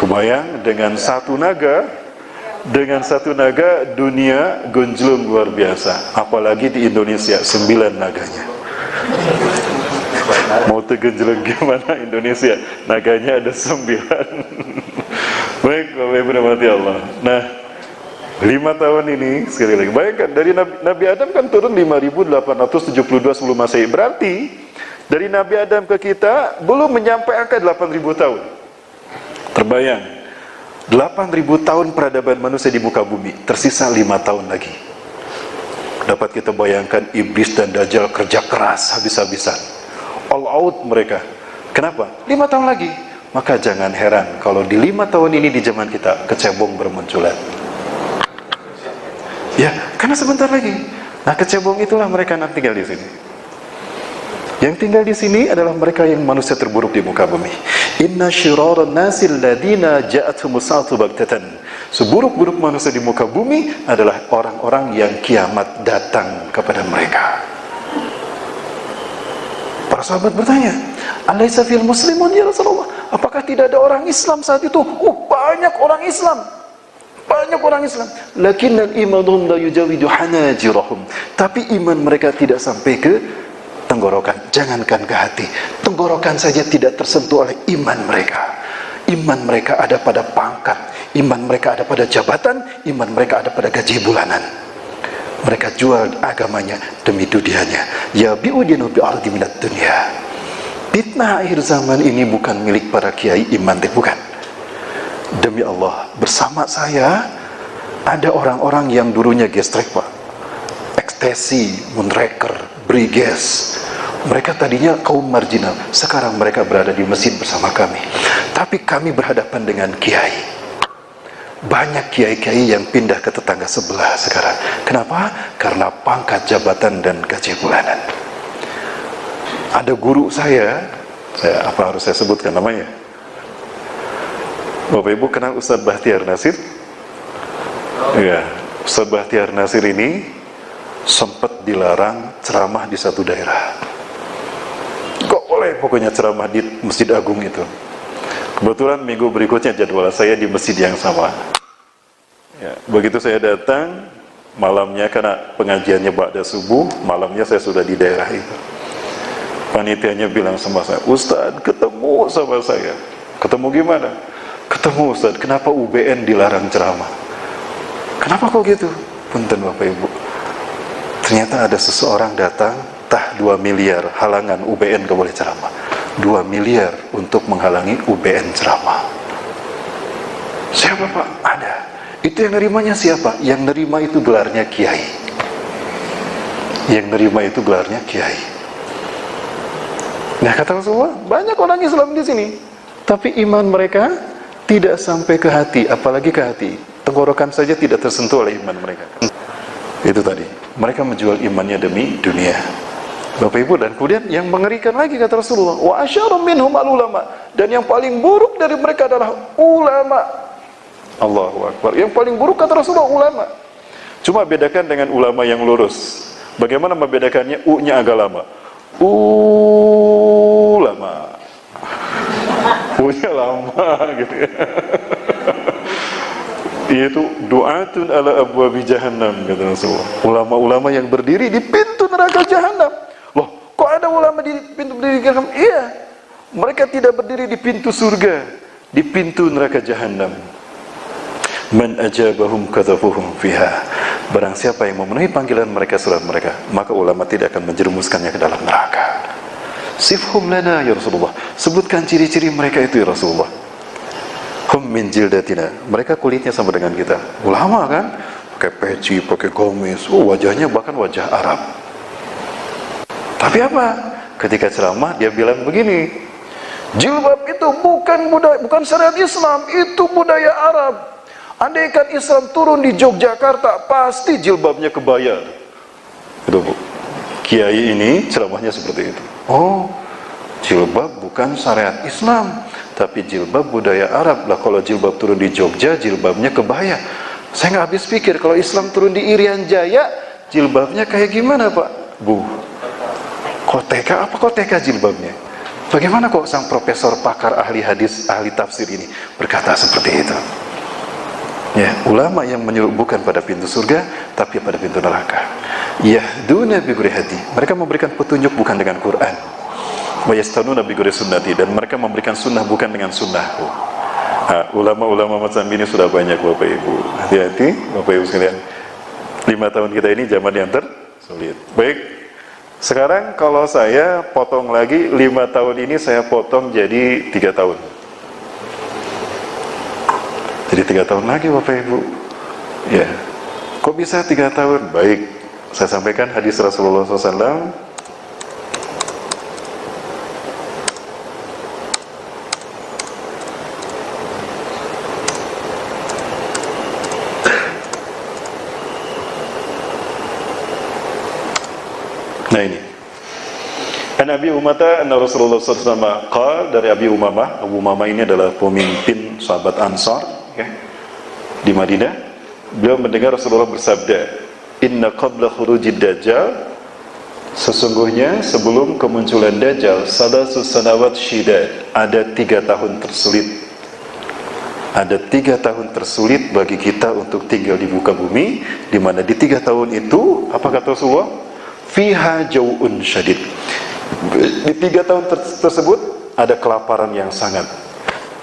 Kebayang dengan satu naga dunia gonjlung luar biasa. Apalagi di Indonesia 9 naganya. Mau tergenjleng gimana Indonesia? Naganya ada 9. Baik Bapak Ibu rahmati Allah. Nah, 5 tahun ini, sekali lagi, bayangkan, dari Nabi Adam kan turun 5872 sebelum Masehi. Berarti, dari Nabi Adam ke kita, belum menyampai angka 8000 tahun. Terbayang, 8000 tahun peradaban manusia di muka bumi, tersisa 5 tahun lagi. Dapat kita bayangkan, Iblis dan Dajjal kerja keras, habis-habisan. All out mereka. Kenapa? 5 tahun lagi. Maka jangan heran, kalau di 5 tahun ini di zaman kita, kecebong bermunculan. Ya, karena sebentar lagi. Nah, kecebong itulah mereka yang tinggal di sini. Yang tinggal di sini adalah mereka yang manusia terburuk di muka bumi. Inna syiraran nasil ladina ja'atuhumus sa'atu baghtatan. Seburuk-buruk manusia di muka bumi adalah orang-orang yang kiamat datang kepada mereka. Para sahabat bertanya, "Alaysa fil muslimun ya Rasulullah?" Apakah tidak ada orang Islam saat itu? Banyak orang Islam. Banyak orang Islam. Lakinnal imanhum la yujawidu hanajirahum. Tapi iman mereka tidak sampai ke tenggorokan, jangankan ke hati. Tenggorokan saja tidak tersentuh oleh iman mereka. Iman mereka ada pada pangkat, iman mereka ada pada jabatan, iman mereka ada pada gaji bulanan. Mereka jual agamanya demi dunianya. Ya bi'udinu bi'ardi minat dunia. Fitnah akhir zaman ini bukan milik para kiai iman, bukan. Demi Allah, bersama saya ada orang-orang yang dulunya gestrek, Pak. Ekstasi, moonraker, briges. Mereka tadinya kaum marginal, sekarang mereka berada di masjid bersama kami. Tapi kami berhadapan dengan kiai. Banyak kiai-kiai yang pindah ke tetangga sebelah sekarang. Kenapa? Karena pangkat jabatan dan gaji bulanan. Ada guru saya apa harus saya sebutkan namanya? Bapak Ibu kenal Ustadz Bahtiar Nasir? Ya, Ustadz Bahtiar Nasir ini sempat dilarang ceramah di satu daerah. Kok boleh pokoknya ceramah di Masjid Agung itu. Kebetulan minggu berikutnya jadwal saya di masjid yang sama. Ya, begitu saya datang, malamnya karena pengajiannya ba'da subuh, malamnya saya sudah di daerah itu. Panitianya bilang sama saya, "Ustadz, ketemu sama saya." "Ketemu gimana?" "Ketemu Ustadz, kenapa UBN dilarang ceramah?" "Kenapa kok gitu?" "Punten Bapak Ibu, ternyata ada seseorang datang, tah 2 miliar halangan UBN gak boleh ceramah. 2 miliar untuk menghalangi UBN ceramah." "Siapa Pak?" "Ada." "Itu yang nerimanya siapa?" "Yang nerima itu gelarnya kiai." Yang nerima itu gelarnya kiai. Nah, kata Rasulullah, banyak orang Islam di sini, tapi iman mereka tidak sampai ke hati, apalagi ke hati. Tenggorokan saja tidak tersentuh oleh iman mereka. Itu tadi, mereka menjual imannya demi dunia. Bapak Ibu, dan kemudian yang mengerikan lagi kata Rasulullah, "Wa asyarru minhum al-ulama." Dan yang paling buruk dari mereka adalah ulama. Allahu Akbar. Yang paling buruk kata Rasulullah ulama. Cuma bedakan dengan ulama yang lurus. Bagaimana membedakannya? U-nya agak lama. Ulama. U-nya lama gitu ya. Yaitu du'atun ala abwabi jahannam kata Rasulullah. Ulama-ulama yang berdiri di pintu neraka jahannam. Loh, kok ada ulama di pintu neraka? Iya. Mereka tidak berdiri di pintu surga, di pintu neraka jahannam. Man ajabahum kadzafuhum fiha. Barang siapa yang memenuhi panggilan mereka, surat mereka, maka ulama tidak akan menjerumuskannya ke dalam neraka. Sifhum lana ya Rasulullah. Sebutkan ciri-ciri mereka itu ya Rasulullah. Hum min jildatina. Mereka kulitnya sama dengan kita. Ulama kan, pakai peci, pakai gamis, wajahnya bahkan wajah Arab. Tapi apa? Ketika ceramah dia bilang begini, jilbab itu bukan syariat Islam, itu budaya Arab. Andaikan Islam turun di Yogyakarta, pasti jilbabnya kebaya. Itu Bu. Kiai ini ceramahnya seperti itu. Oh, jilbab bukan syariat Islam, tapi jilbab budaya Arab. Lah kalau jilbab turun di Jogja, jilbabnya kebaya. Saya nggak habis pikir, kalau Islam turun di Irian Jaya, jilbabnya kayak gimana Pak? Bu, koteka apa koteka jilbabnya? Bagaimana kok sang profesor pakar ahli hadis, ahli tafsir ini berkata seperti itu? Ya, ulama yang menyuruh bukan pada pintu surga, tapi pada pintu neraka. Yahduna bi ghairi hadi. Mereka memberikan petunjuk bukan dengan Quran. Wa yastanuna bi ghairi sunnati, dan mereka memberikan sunnah bukan dengan sunnahku. Ulama-ulama macam ini sudah banyak Bapak Ibu. Hati-hati Bapak Ibu sekalian. 5 tahun kita ini zaman yang tersulit. Baik. Sekarang kalau saya potong lagi 5 tahun ini saya potong jadi 3 tahun. Jadi 3 tahun lagi Bapak Ibu. Ya. Kok bisa 3 tahun? Baik. Saya sampaikan hadis Rasulullah SAW. Nah ini. An Abi Umamah anna Rasulullah SAW qala, dari Abi Umamah. Abu Umamah ini adalah pemimpin sahabat Ansar ya, di Madinah. Beliau mendengar Rasulullah bersabda, "Inna qabla khurujid dajjal," Sesungguhnya sebelum kemunculan Dajjal, salasus sanawat syidad, ada 3 tahun tersulit. Ada 3 tahun tersulit bagi kita untuk tinggal di muka bumi, di mana di 3 tahun itu, apa kata Rasulullah? Fiha jau'un syadid. Di 3 tahun tersebut ada kelaparan yang sangat.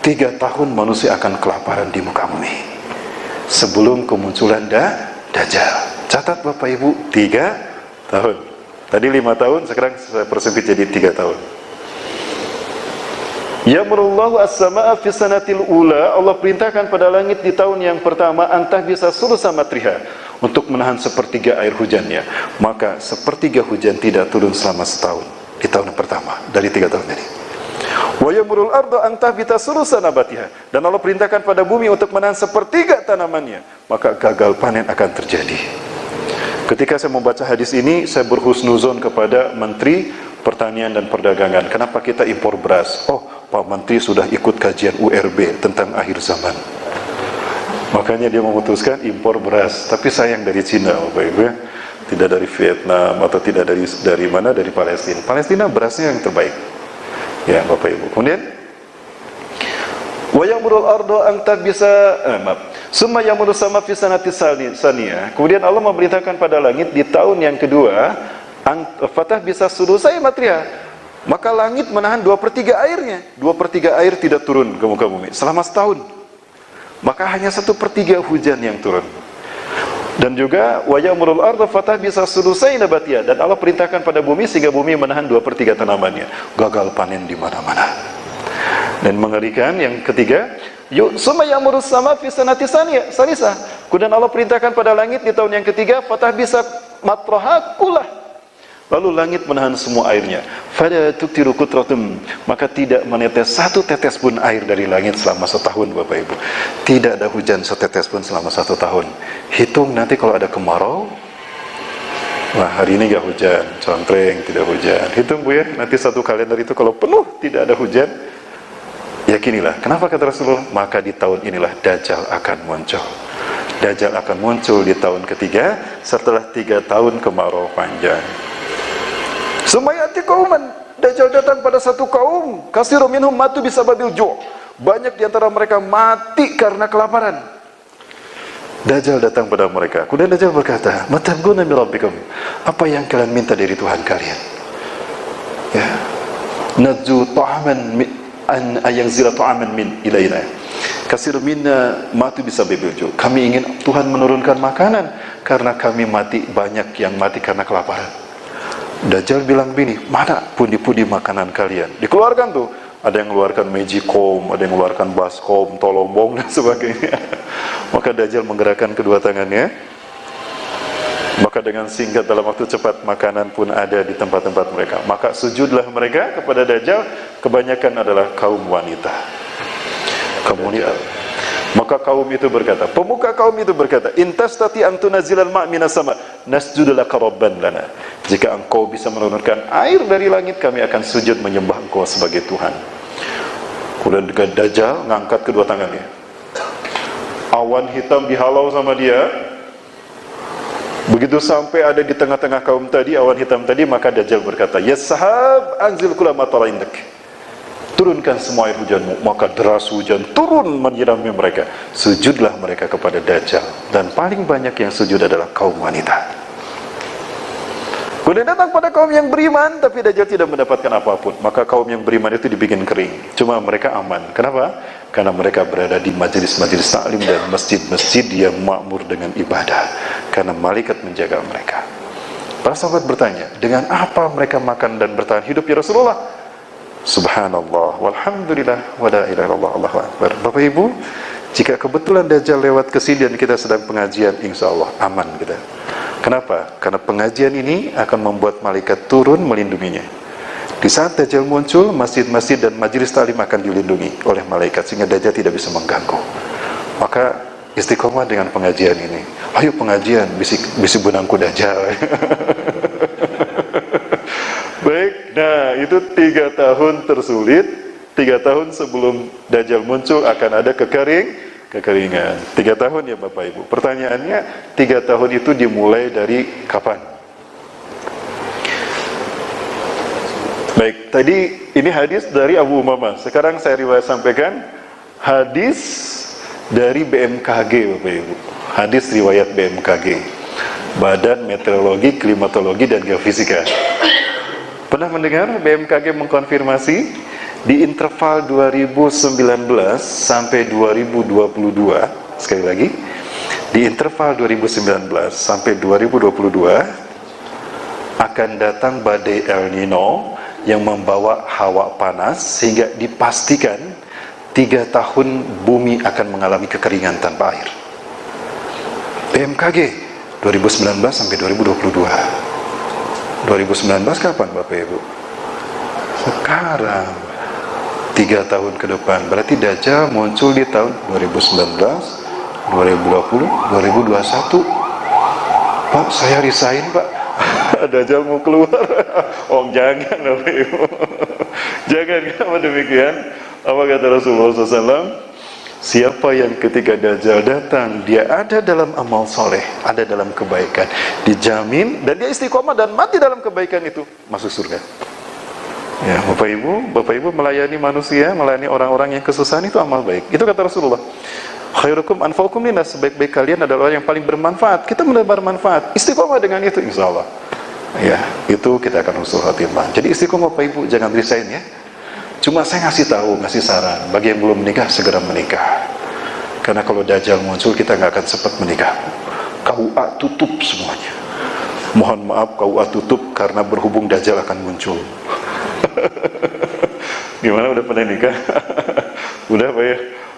3 tahun manusia akan kelaparan di muka bumi sebelum kemunculan Dajjal. Catat Bapak Ibu, 3 tahun. Tadi 5 tahun, sekarang saya persempit jadi 3 tahun. Ya'murullahu as-sama'a fi sanatil ula, Allah perintahkan pada langit di tahun yang pertama, antah bisa sulusa matriha, untuk menahan sepertiga air hujannya. Maka sepertiga hujan tidak turun selama setahun di tahun yang pertama dari 3 tahun ini. Wa ya'murul arda antah bisa sulusa nabatiha, dan Allah perintahkan pada bumi untuk menahan sepertiga tanamannya, maka gagal panen akan terjadi. Ketika saya membaca hadis ini, saya berhusnuzon kepada Menteri Pertanian dan Perdagangan. Kenapa kita impor beras? Oh, Pak Menteri sudah ikut kajian URB tentang akhir zaman, makanya dia memutuskan impor beras. Tapi sayang dari Cina, Bapak Ibu, tidak dari Vietnam atau tidak dari mana, dari Palestina. Palestina berasnya yang terbaik, ya Bapak Ibu. Kemudian wa ya'murul arda an tabisa summa ya'muru sama fi sanati saniyah. Kemudian Allah memerintahkan pada langit di tahun yang kedua, fatah bisa sudusai matriha, maka langit menahan 2/3 airnya. 2/3 air tidak turun ke muka bumi selama setahun, maka hanya 1/3 hujan yang turun. Dan juga wa ya'murul arda fatah bisa sudusai nabatiha, dan Allah perintahkan pada bumi sehingga bumi menahan 2/3 tanamannya. Gagal panen di mana-mana. Dan mengerikan yang ketiga, summa ya'muru sama fi sanati sanisa. Kemudian Allah perintahkan pada langit di tahun yang ketiga, fatah bisa matraha kullah, lalu langit menahan semua airnya. Fala tuktiru kutratum, maka tidak menetes 1 tetes pun air dari langit selama setahun, Bapak Ibu. Tidak ada hujan setetes pun selama 1 tahun. Hitung nanti kalau ada kemarau, wah hari ini gak hujan, contreng, tidak hujan. Hitung Bu ya, nanti 1 kalender itu kalau penuh tidak ada hujan, yakinilah. Kenapa kata Rasulullah? Maka di tahun inilah Dajjal akan muncul. Dajjal akan muncul di tahun ketiga setelah 3 tahun kemarau panjang. Sumayati kauman, Dajjal datang pada satu kaum, kasirum minhum matu bisababil ju'. Banyak di antara mereka mati karena kelaparan. Dajjal datang pada mereka. Kemudian Dajjal berkata, "Matabguna min rabbikum?" Apa yang kalian minta dari Tuhan kalian? Ya. Nadzu ta'aman an ayanzila ta'aman min ilaina. Kasir minna matu bisababil ju'. Kami ingin Tuhan menurunkan makanan karena kami mati, banyak yang mati karena kelaparan. Dajjal bilang begini, mana pundi-pundi makanan kalian? Dikeluarkan tuh, ada yang mengeluarkan magicom, ada yang mengeluarkan baskom, tolombong dan sebagainya. Maka Dajjal menggerakkan kedua tangannya, maka dengan singkat dalam waktu cepat makanan pun ada di tempat-tempat mereka. Maka sujudlah mereka kepada Dajjal, kebanyakan adalah kaum wanita, kaum wanita. Maka kaum itu berkata, pemuka kaum itu berkata, "Intastati an tunazilal ma' minas sama, nasjudu laka rabban lana." Jika engkau bisa menurunkan air dari langit, kami akan sujud menyembah engkau sebagai Tuhan. Kemudian Dajjal ngangkat kedua tangannya. Awan hitam dihalau sama dia. Begitu sampai ada di tengah-tengah kaum tadi, awan hitam tadi, maka Dajjal berkata, "Ya sahab, anzil kula matara indak." Turunkan semua air hujanmu. Maka deras hujan turun menyirami mereka. Sujudlah mereka kepada Dajjal. Dan paling banyak yang sujud adalah kaum wanita. Kemudian datang pada kaum yang beriman, tapi Dajjal tidak mendapatkan apapun. Maka kaum yang beriman itu dibikin kering. Cuma mereka aman. Kenapa? Karena mereka berada di majelis-majelis taklim dan masjid-masjid yang makmur dengan ibadah. Karena malaikat menjaga mereka. Para sahabat bertanya, dengan apa mereka makan dan bertahan hidup ya Rasulullah? Subhanallah, walhamdulillah, wa la ilaha illallah, Allahu akbar. Bapak Ibu, jika kebetulan Dajjal lewat ke sini dan kita sedang pengajian, insya Allah aman kita. Kenapa? Karena pengajian ini akan membuat malaikat turun melindunginya. Di saat Dajjal muncul, masjid-masjid dan majelis taklim akan dilindungi oleh malaikat sehingga Dajjal tidak bisa mengganggu. Maka istiqomah dengan pengajian ini. Ayo pengajian, bisik bunangku Dajjal. Baik, nah itu 3 tahun tersulit. 3 tahun sebelum Dajjal muncul akan ada kekeringan. 3 tahun ya Bapak Ibu. Pertanyaannya, 3 tahun itu dimulai dari kapan? Baik, tadi ini hadis dari Abu Umamah. Sekarang saya sampaikan hadis dari BMKG, Bapak Ibu. Hadis riwayat BMKG, Badan Meteorologi, Klimatologi dan Geofisika. Pernah mendengar BMKG mengkonfirmasi di interval 2019 sampai 2022, sekali lagi, di interval 2019 sampai 2022 akan datang badai El Nino yang membawa hawa panas sehingga dipastikan 3 tahun bumi akan mengalami kekeringan tanpa air. BMKG 2019 sampai 2022. 2019 kapan Bapak Ibu? Sekarang. 3 tahun ke depan. Berarti Dajjal muncul di tahun 2019, 2020, 2021. Pak, saya resign Pak. Dajjal mau keluar. Oh jangan Bapak Ibu. Jangan, kenapa demikian? Apa kata Rasulullah SAW? Siapa yang ketika Dajjal datang, dia ada dalam amal soleh, ada dalam kebaikan, dijamin, dan dia istiqomah dan mati dalam kebaikan itu, masuk surga. Ya, Bapak Ibu melayani manusia, melayani orang-orang yang kesusahan itu amal baik. Itu kata Rasulullah. Khairukum anfa'ukum linnas, sebaik-baik kalian adalah orang yang paling bermanfaat. Kita menebar manfaat, istiqomah dengan itu insya Allah. Ya, itu kita akan husnul khotimah. Jadi istiqomah Bapak Ibu, jangan resign ya. Cuma saya ngasih tahu, ngasih saran, bagi yang belum menikah segera menikah. Karena kalau Dajjal muncul kita nggak akan sempat menikah. KUA tutup semuanya. Mohon maaf, KUA tutup karena berhubung Dajjal akan muncul. Gimana, udah pernah nikah? Udah Pak ya?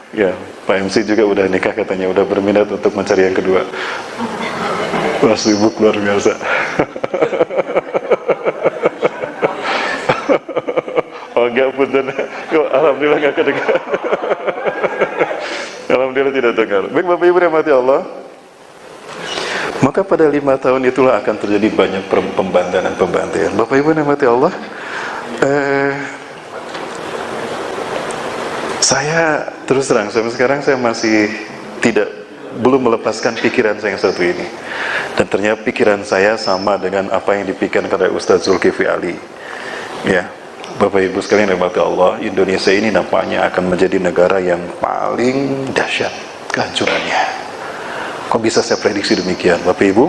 Ya, Pak MC juga udah nikah katanya, udah berminat untuk mencari yang kedua. Wah, sibuk luar biasa. Oh enggak, punten. Alhamdulillah enggak kedengar. Alhamdulillah tidak dengar. Baik Bapak Ibu rahmati Allah. Maka pada 5 tahun itulah akan terjadi banyak pembantaian. Bapak Ibu rahmati Allah. Saya terus terang sampai sekarang saya masih belum melepaskan pikiran saya yang satu ini. Dan ternyata pikiran saya sama dengan apa yang dipikirkan oleh Ustaz Zulkifli Ali. Ya. Bapak Ibu sekalian rahmati Allah, Indonesia ini nampaknya akan menjadi negara yang paling dahsyat kehancurannya. Kok bisa saya prediksi demikian, Bapak Ibu?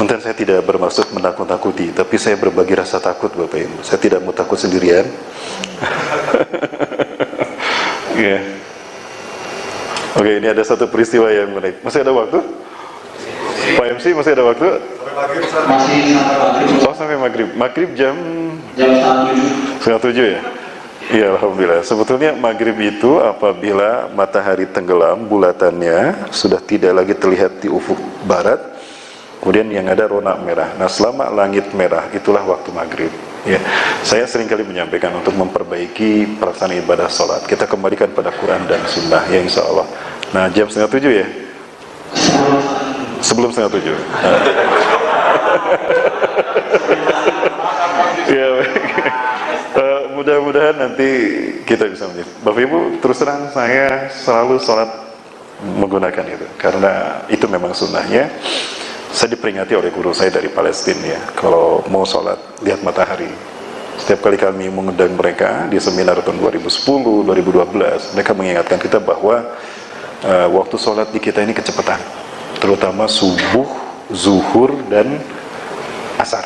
Mungkin saya tidak bermaksud menakut-nakuti, tapi saya berbagi rasa takut, Bapak Ibu. Saya tidak mau takut sendirian. Ya. Oke, ini ada satu peristiwa yang menarik. Masih ada waktu? Pak MC masih ada waktu? Masih sampai maghrib. Oh, sampai maghrib. Maghrib jam 6:30 ya? Iya, alhamdulillah. Sebetulnya maghrib itu apabila matahari tenggelam, bulatannya sudah tidak lagi terlihat di ufuk barat, kemudian yang ada rona merah. Nah, selama langit merah itulah waktu maghrib. Ya, saya seringkali menyampaikan untuk memperbaiki pelaksanaan ibadah sholat. Kita kembalikan pada Quran dan Sunnah, ya insya Allah. Nah, jam 6:30 ya? Sebelum 6:30. Ya, mudah-mudahan nanti kita bisa menjadi. Bapak Ibu, terus terang saya selalu sholat menggunakan itu karena itu memang sunnahnya. Saya diperingati oleh guru saya dari Palestina ya, kalau mau sholat lihat matahari. Setiap kali kami mengundang mereka di seminar tahun 2010, 2012, mereka mengingatkan kita bahwa waktu sholat di kita ini kecepatan, terutama subuh, zuhur dan asar.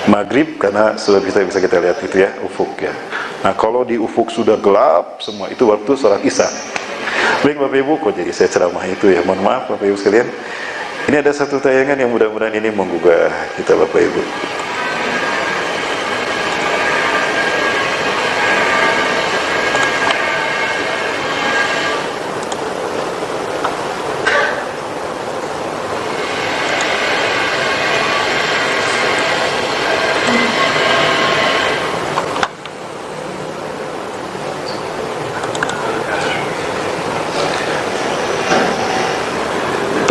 Maghrib karena sudah bisa kita lihat itu ya, ufuk ya. Nah, kalau di ufuk sudah gelap semua, itu waktu sholat isya. Baik Bapak Ibu, kok jadi saya ceramah itu ya, mohon maaf Bapak Ibu sekalian. Ini ada satu tayangan yang mudah-mudahan ini menggugah kita Bapak Ibu.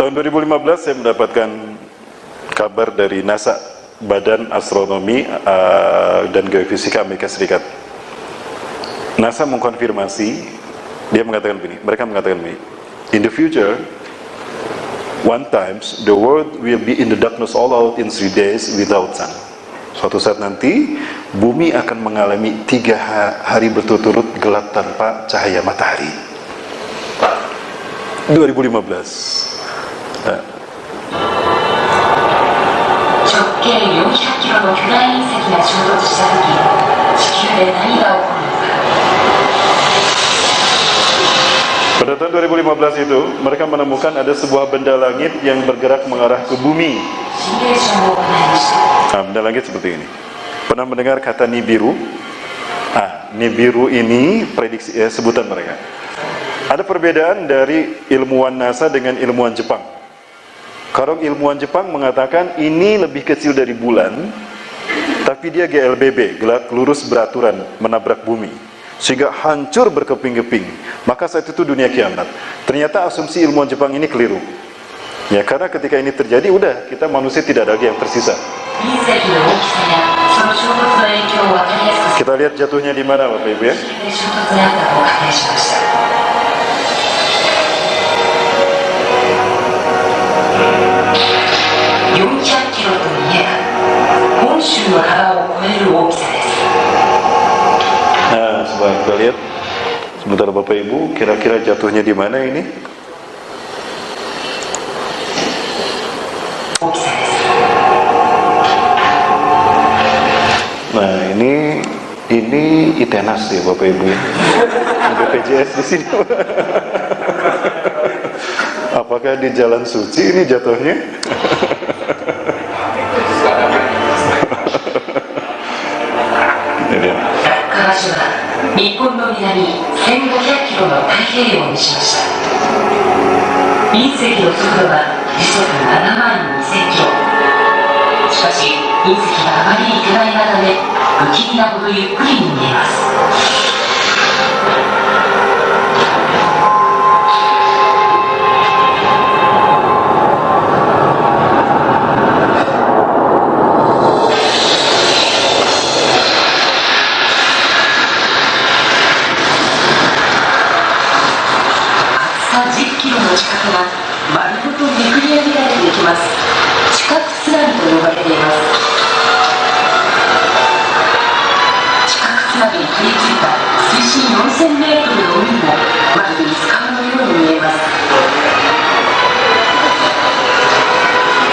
Tahun 2015 saya mendapatkan kabar dari NASA, Badan Astronomi dan Geofisika Amerika Serikat. NASA mengkonfirmasi, mereka mengatakan begini, in the future One times the world will be in the darkness all out in 3 days without sun. Suatu saat nanti bumi akan mengalami 3 hari berturut-turut gelap tanpa cahaya matahari. 2015. Nah. 直径400キロの巨大隕石が衝突した時、地球で何が起こるのか。 Pada tahun 2015 itu, mereka menemukan ada sebuah benda langit yang bergerak mengarah ke bumi. シミュレーションを行いました。 Nah, benda langit seperti ini. Pernah mendengar kata Nibiru? Nibiru ini prediksi sebutan mereka. Ada perbedaan dari ilmuwan NASA dengan ilmuwan Jepang. Kalau ilmuwan Jepang mengatakan ini lebih kecil dari bulan, tapi dia GLBB, gelap lurus beraturan, menabrak bumi, sehingga hancur berkeping-keping. Maka saat itu dunia kiamat. Ternyata asumsi ilmuwan Jepang ini keliru. Ya, karena ketika ini terjadi, udah kita manusia tidak ada lagi yang tersisa. 隕石の大きさやその衝突の影響を分かりやすく Kita lihat jatuhnya di mana, Bapak Ibu ya. 地球で衝突があったと仮定しました。400キロといえば本州の幅を超える大きさです。 Nah, coba kita lihat. Sebentar Bapak Ibu, kira-kira jatuhnya di mana ini? 大きさです。 Nah, ini Itenas ya Bapak Ibu ya. Ada BPJS di sini. Apakah di Jalan Suci ini jatuhnya? Ini dia. 落下場所は日本の南1500キロの太平洋にしました。隕石の速度は時速7万2000キロ。しかし隕石があまりに巨大なため不気味なほどゆっくりに見えます。10キロの地殻が丸ごとめくり上げられていきます。地殻津波と呼ばれています。地殻津波に取り付いた水深4000メートルの海もまるで水川のように見えます。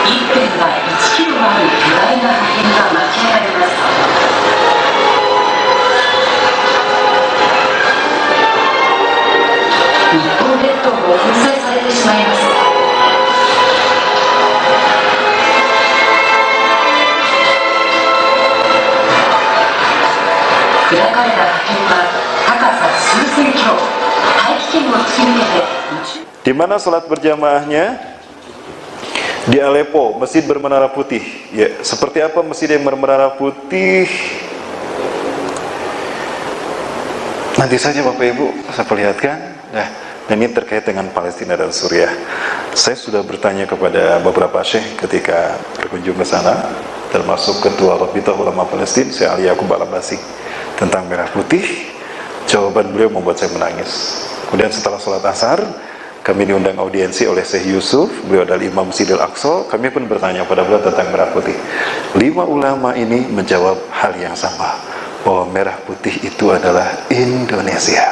一辺が1キロもある巨大な破片が巻き上がります。日本列島も粉砕されてしまいます。砕かれた破片は高さ数千キロ、大気圏を突き抜けて宇宙。 Di mana salat berjamaahnya? Di Aleppo, masjid bermenara putih. Ya, seperti apa masjid yang bermenara putih? Nanti saja Bapak Ibu saya perlihatkan. Nah, dan ini terkait dengan Palestina dan Suriah. Saya sudah bertanya kepada beberapa syekh ketika berkunjung ke sana, termasuk Ketua Rabitah Ulama Palestina, Syekh Ali Yaqub Al-Abbasi, tentang merah putih. Jawaban beliau membuat saya menangis. Kemudian setelah sholat asar, kami diundang audiensi oleh Syekh Yusuf, beliau adalah Imam Masjidil Aqsa. Kami pun bertanya pada beliau tentang merah putih. 5 ulama ini menjawab hal yang sama, bahwa merah putih itu adalah Indonesia.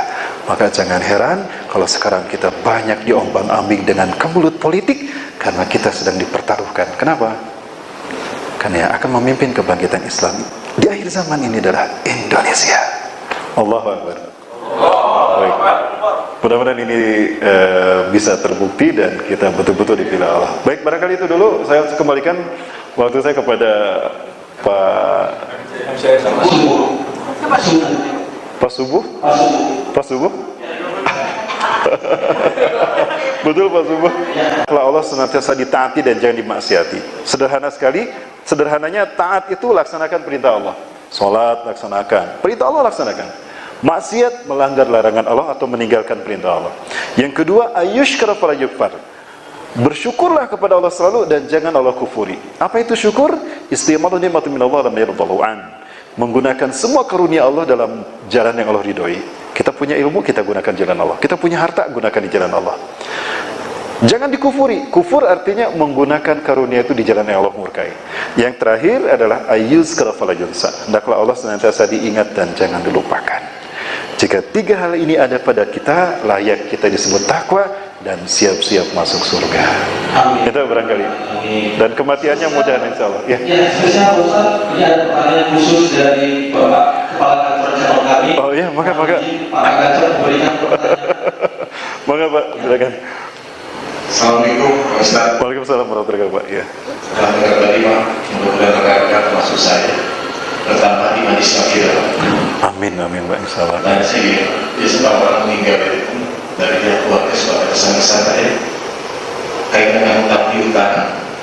Maka jangan heran kalau sekarang kita banyak diombang-ambing dengan kemelut politik, karena kita sedang dipertaruhkan. Kenapa? Karena yang akan memimpin kebangkitan Islam di akhir zaman ini adalah Indonesia. Allahu Akbar. Baik. Mudah-mudahan ini bisa terbukti dan kita betul-betul dipilih Allah. Baik, barangkali itu dulu. Saya kembalikan waktu saya kepada Pak Subuh. Pak Subuh. Betul Pak Subuh. Kalau Allah senantiasa ditaati dan jangan dimaksiati. Sederhana sekali. Sederhananya taat itu laksanakan perintah Allah. Sholat laksanakan, perintah Allah laksanakan. Maksiat melanggar larangan Allah atau meninggalkan perintah Allah. Yang kedua, ayyushkara fala yukfar. Bersyukurlah kepada Allah selalu dan jangan Allah kufuri. Apa itu syukur? Istimalu ni'matu minallah lam yardallahu an. Menggunakan semua karunia Allah dalam jalan yang Allah ridhoi. Kita punya ilmu, kita gunakan jalan Allah. Kita punya harta, gunakan di jalan Allah. Jangan dikufuri. Kufur artinya menggunakan karunia itu di jalan yang Allah murkai. Yang terakhir adalah ayyuzkara fala yunsa. Hendaklah Allah senantiasa diingat dan jangan dilupakan. Jika tiga hal ini ada pada kita, layak kita disebut takwa dan siap-siap masuk surga. Amin. Itu barangkali. Dan kematiannya mudah insya Allah. Ya. Ya, spesial Ustaz, ini ada pertanyaan khusus dari Bapak Kepala Kantor Cabang kami. Oh iya, maka. Pak Kantor memberikan pertanyaan. Maka Pak, silakan. Assalamualaikum Pak Ustaz. Waalaikumsalam warahmatullahi wabarakatuh. Ya. Setelah dengar tadi Pak, mudah-mudahan rekan-rekan termasuk saya bertambah di manis akhirat. Amin Pak insya Allah. Dan saya gini, dia sebab orang meninggal itu dari pihak keluarga sudah kesan-kesan saya kaitan dengan hutang piutang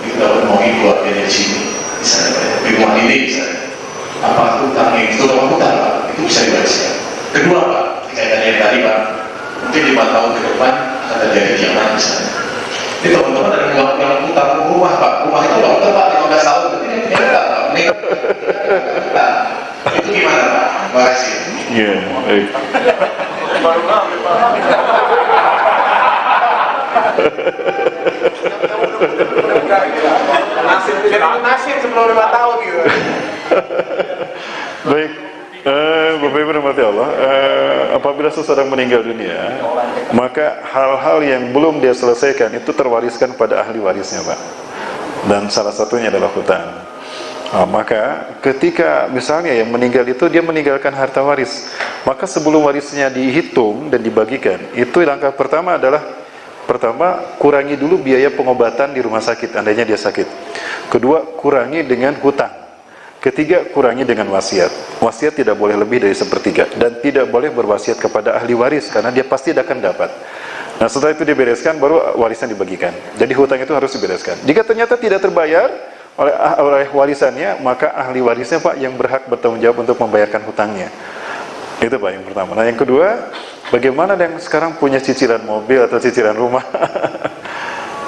itu dapat mau keluarga dari sini misalnya di rumah ini misalnya apa hutang yang itu apa hutang Pak, itu bisa dibalaskan. Kedua Pak, kaitan yang tadi Pak, mungkin 5 tahun ke depan akan terjadi kiamat misalnya. Ini teman-teman ada yang hutang rumah Pak, rumah itu Pak, Pak 15 tahun berarti dia punya hutang Pak. Itu gimana Pak? Terima kasih. Iya, baik. Nasib sebelum 5 tahun gitu. Baik, Bapak Ibu rahmati Allah, apabila seseorang meninggal dunia, maka hal-hal yang belum dia selesaikan itu terwariskan pada ahli warisnya Pak. Dan salah satunya adalah hutang. Maka ketika misalnya yang meninggal itu dia meninggalkan harta waris, maka sebelum warisnya dihitung dan dibagikan, itu langkah pertama adalah kurangi dulu biaya pengobatan di rumah sakit andainya dia sakit. Kedua, kurangi dengan hutang. Ketiga, kurangi dengan wasiat. Wasiat tidak boleh lebih dari 1/3 dan tidak boleh berwasiat kepada ahli waris karena dia pasti akan dapat. Nah, setelah itu dibereskan baru warisan dibagikan. Jadi hutang itu harus dibereskan. Jika ternyata tidak terbayar oleh warisannya, maka ahli warisnya Pak yang berhak bertanggung jawab untuk membayarkan hutangnya. Itu Pak yang pertama. Nah yang kedua, bagaimana yang sekarang punya cicilan mobil atau cicilan rumah?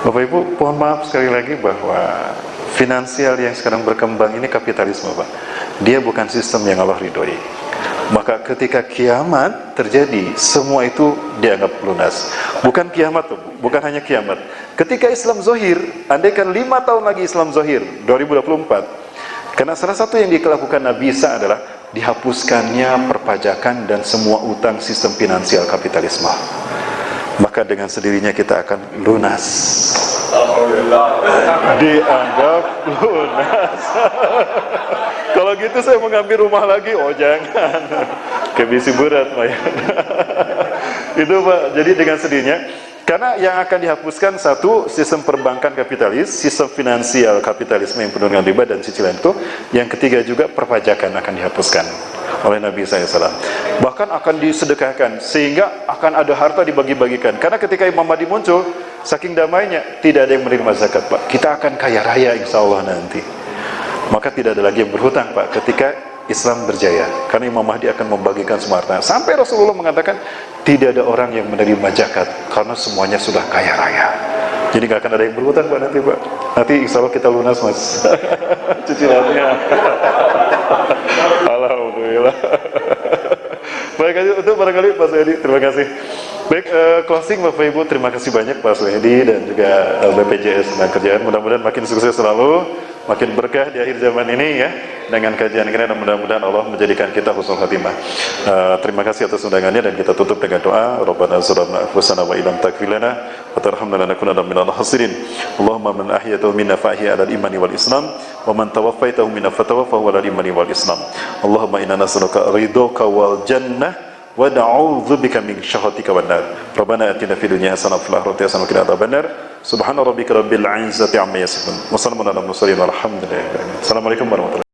Bapak Ibu, mohon maaf sekali lagi bahwa finansial yang sekarang berkembang ini kapitalisme Pak. Dia bukan sistem yang Allah ridhoi. Maka ketika kiamat terjadi, semua itu dianggap lunas. Bukan kiamat tuh, bukan hanya kiamat. Ketika Islam zohir, andaikan 5 tahun lagi Islam zohir, 2024. Karena salah satu yang dilakukan Nabi Isa adalah dihapuskannya perpajakan dan semua utang sistem finansial kapitalisme. Maka dengan sendirinya kita akan lunas. Dianggap lunas. Kalau gitu saya mengambil rumah lagi, oh jangan. Kebisi berat Pak. Itu Pak, jadi dengan sendirinya. Karena yang akan dihapuskan satu, sistem perbankan kapitalis, sistem finansial kapitalisme yang penuh dengan riba dan cicilan itu. Yang ketiga juga perpajakan akan dihapuskan oleh Nabi SAW. Bahkan akan disedekahkan, sehingga akan ada harta dibagi-bagikan. Karena ketika Imam Mahdi muncul, saking damainya, tidak ada yang menerima zakat Pak. Kita akan kaya raya insya Allah nanti. Maka tidak ada lagi yang berhutang Pak ketika Islam berjaya. Karena Imam Mahdi akan membagikan semua harta. Sampai Rasulullah mengatakan, tidak ada orang yang menerima zakat karena semuanya sudah kaya raya. Jadi gak akan ada yang berhutang Pak nanti Pak. Nanti insya Allah kita lunas Mas. Cicilannya. Alhamdulillah. Baik, untuk barangkali Pak Suhedi, terima kasih. Baik, closing Bapak Ibu, terima kasih banyak Pak Suhedi dan juga BPJS Tenaga Kerjaan. Mudah-mudahan makin sukses selalu, makin berkah di akhir zaman ini ya, dengan kajian ini, dan mudah-mudahan Allah menjadikan kita husnul khatimah. Terima kasih atas undangannya, dan kita tutup dengan doa. Rabbana zalamna anfusana wa illam taghfir lana wa tarhamna lanakunanna minal khasirin. Allahumma man ahyaytahu minna fa ahyi 'alal imani wal islam wa man tawaffaytahu minna fatawaffahu 'alal imani wal islam. Allahumma inna nas'aluka ridhaka wal jannah wa na'udzubika min syahhatika wan nar. Rabbana atina fid dunya hasanah wa fil akhirati hasanah wa qina adzabannar. Subhana rabbika rabbil izzati amma yasifun. Wassalamu ala mursalin walhamdulillahi. Assalamualaikum warahmatullahi wabarakatuh.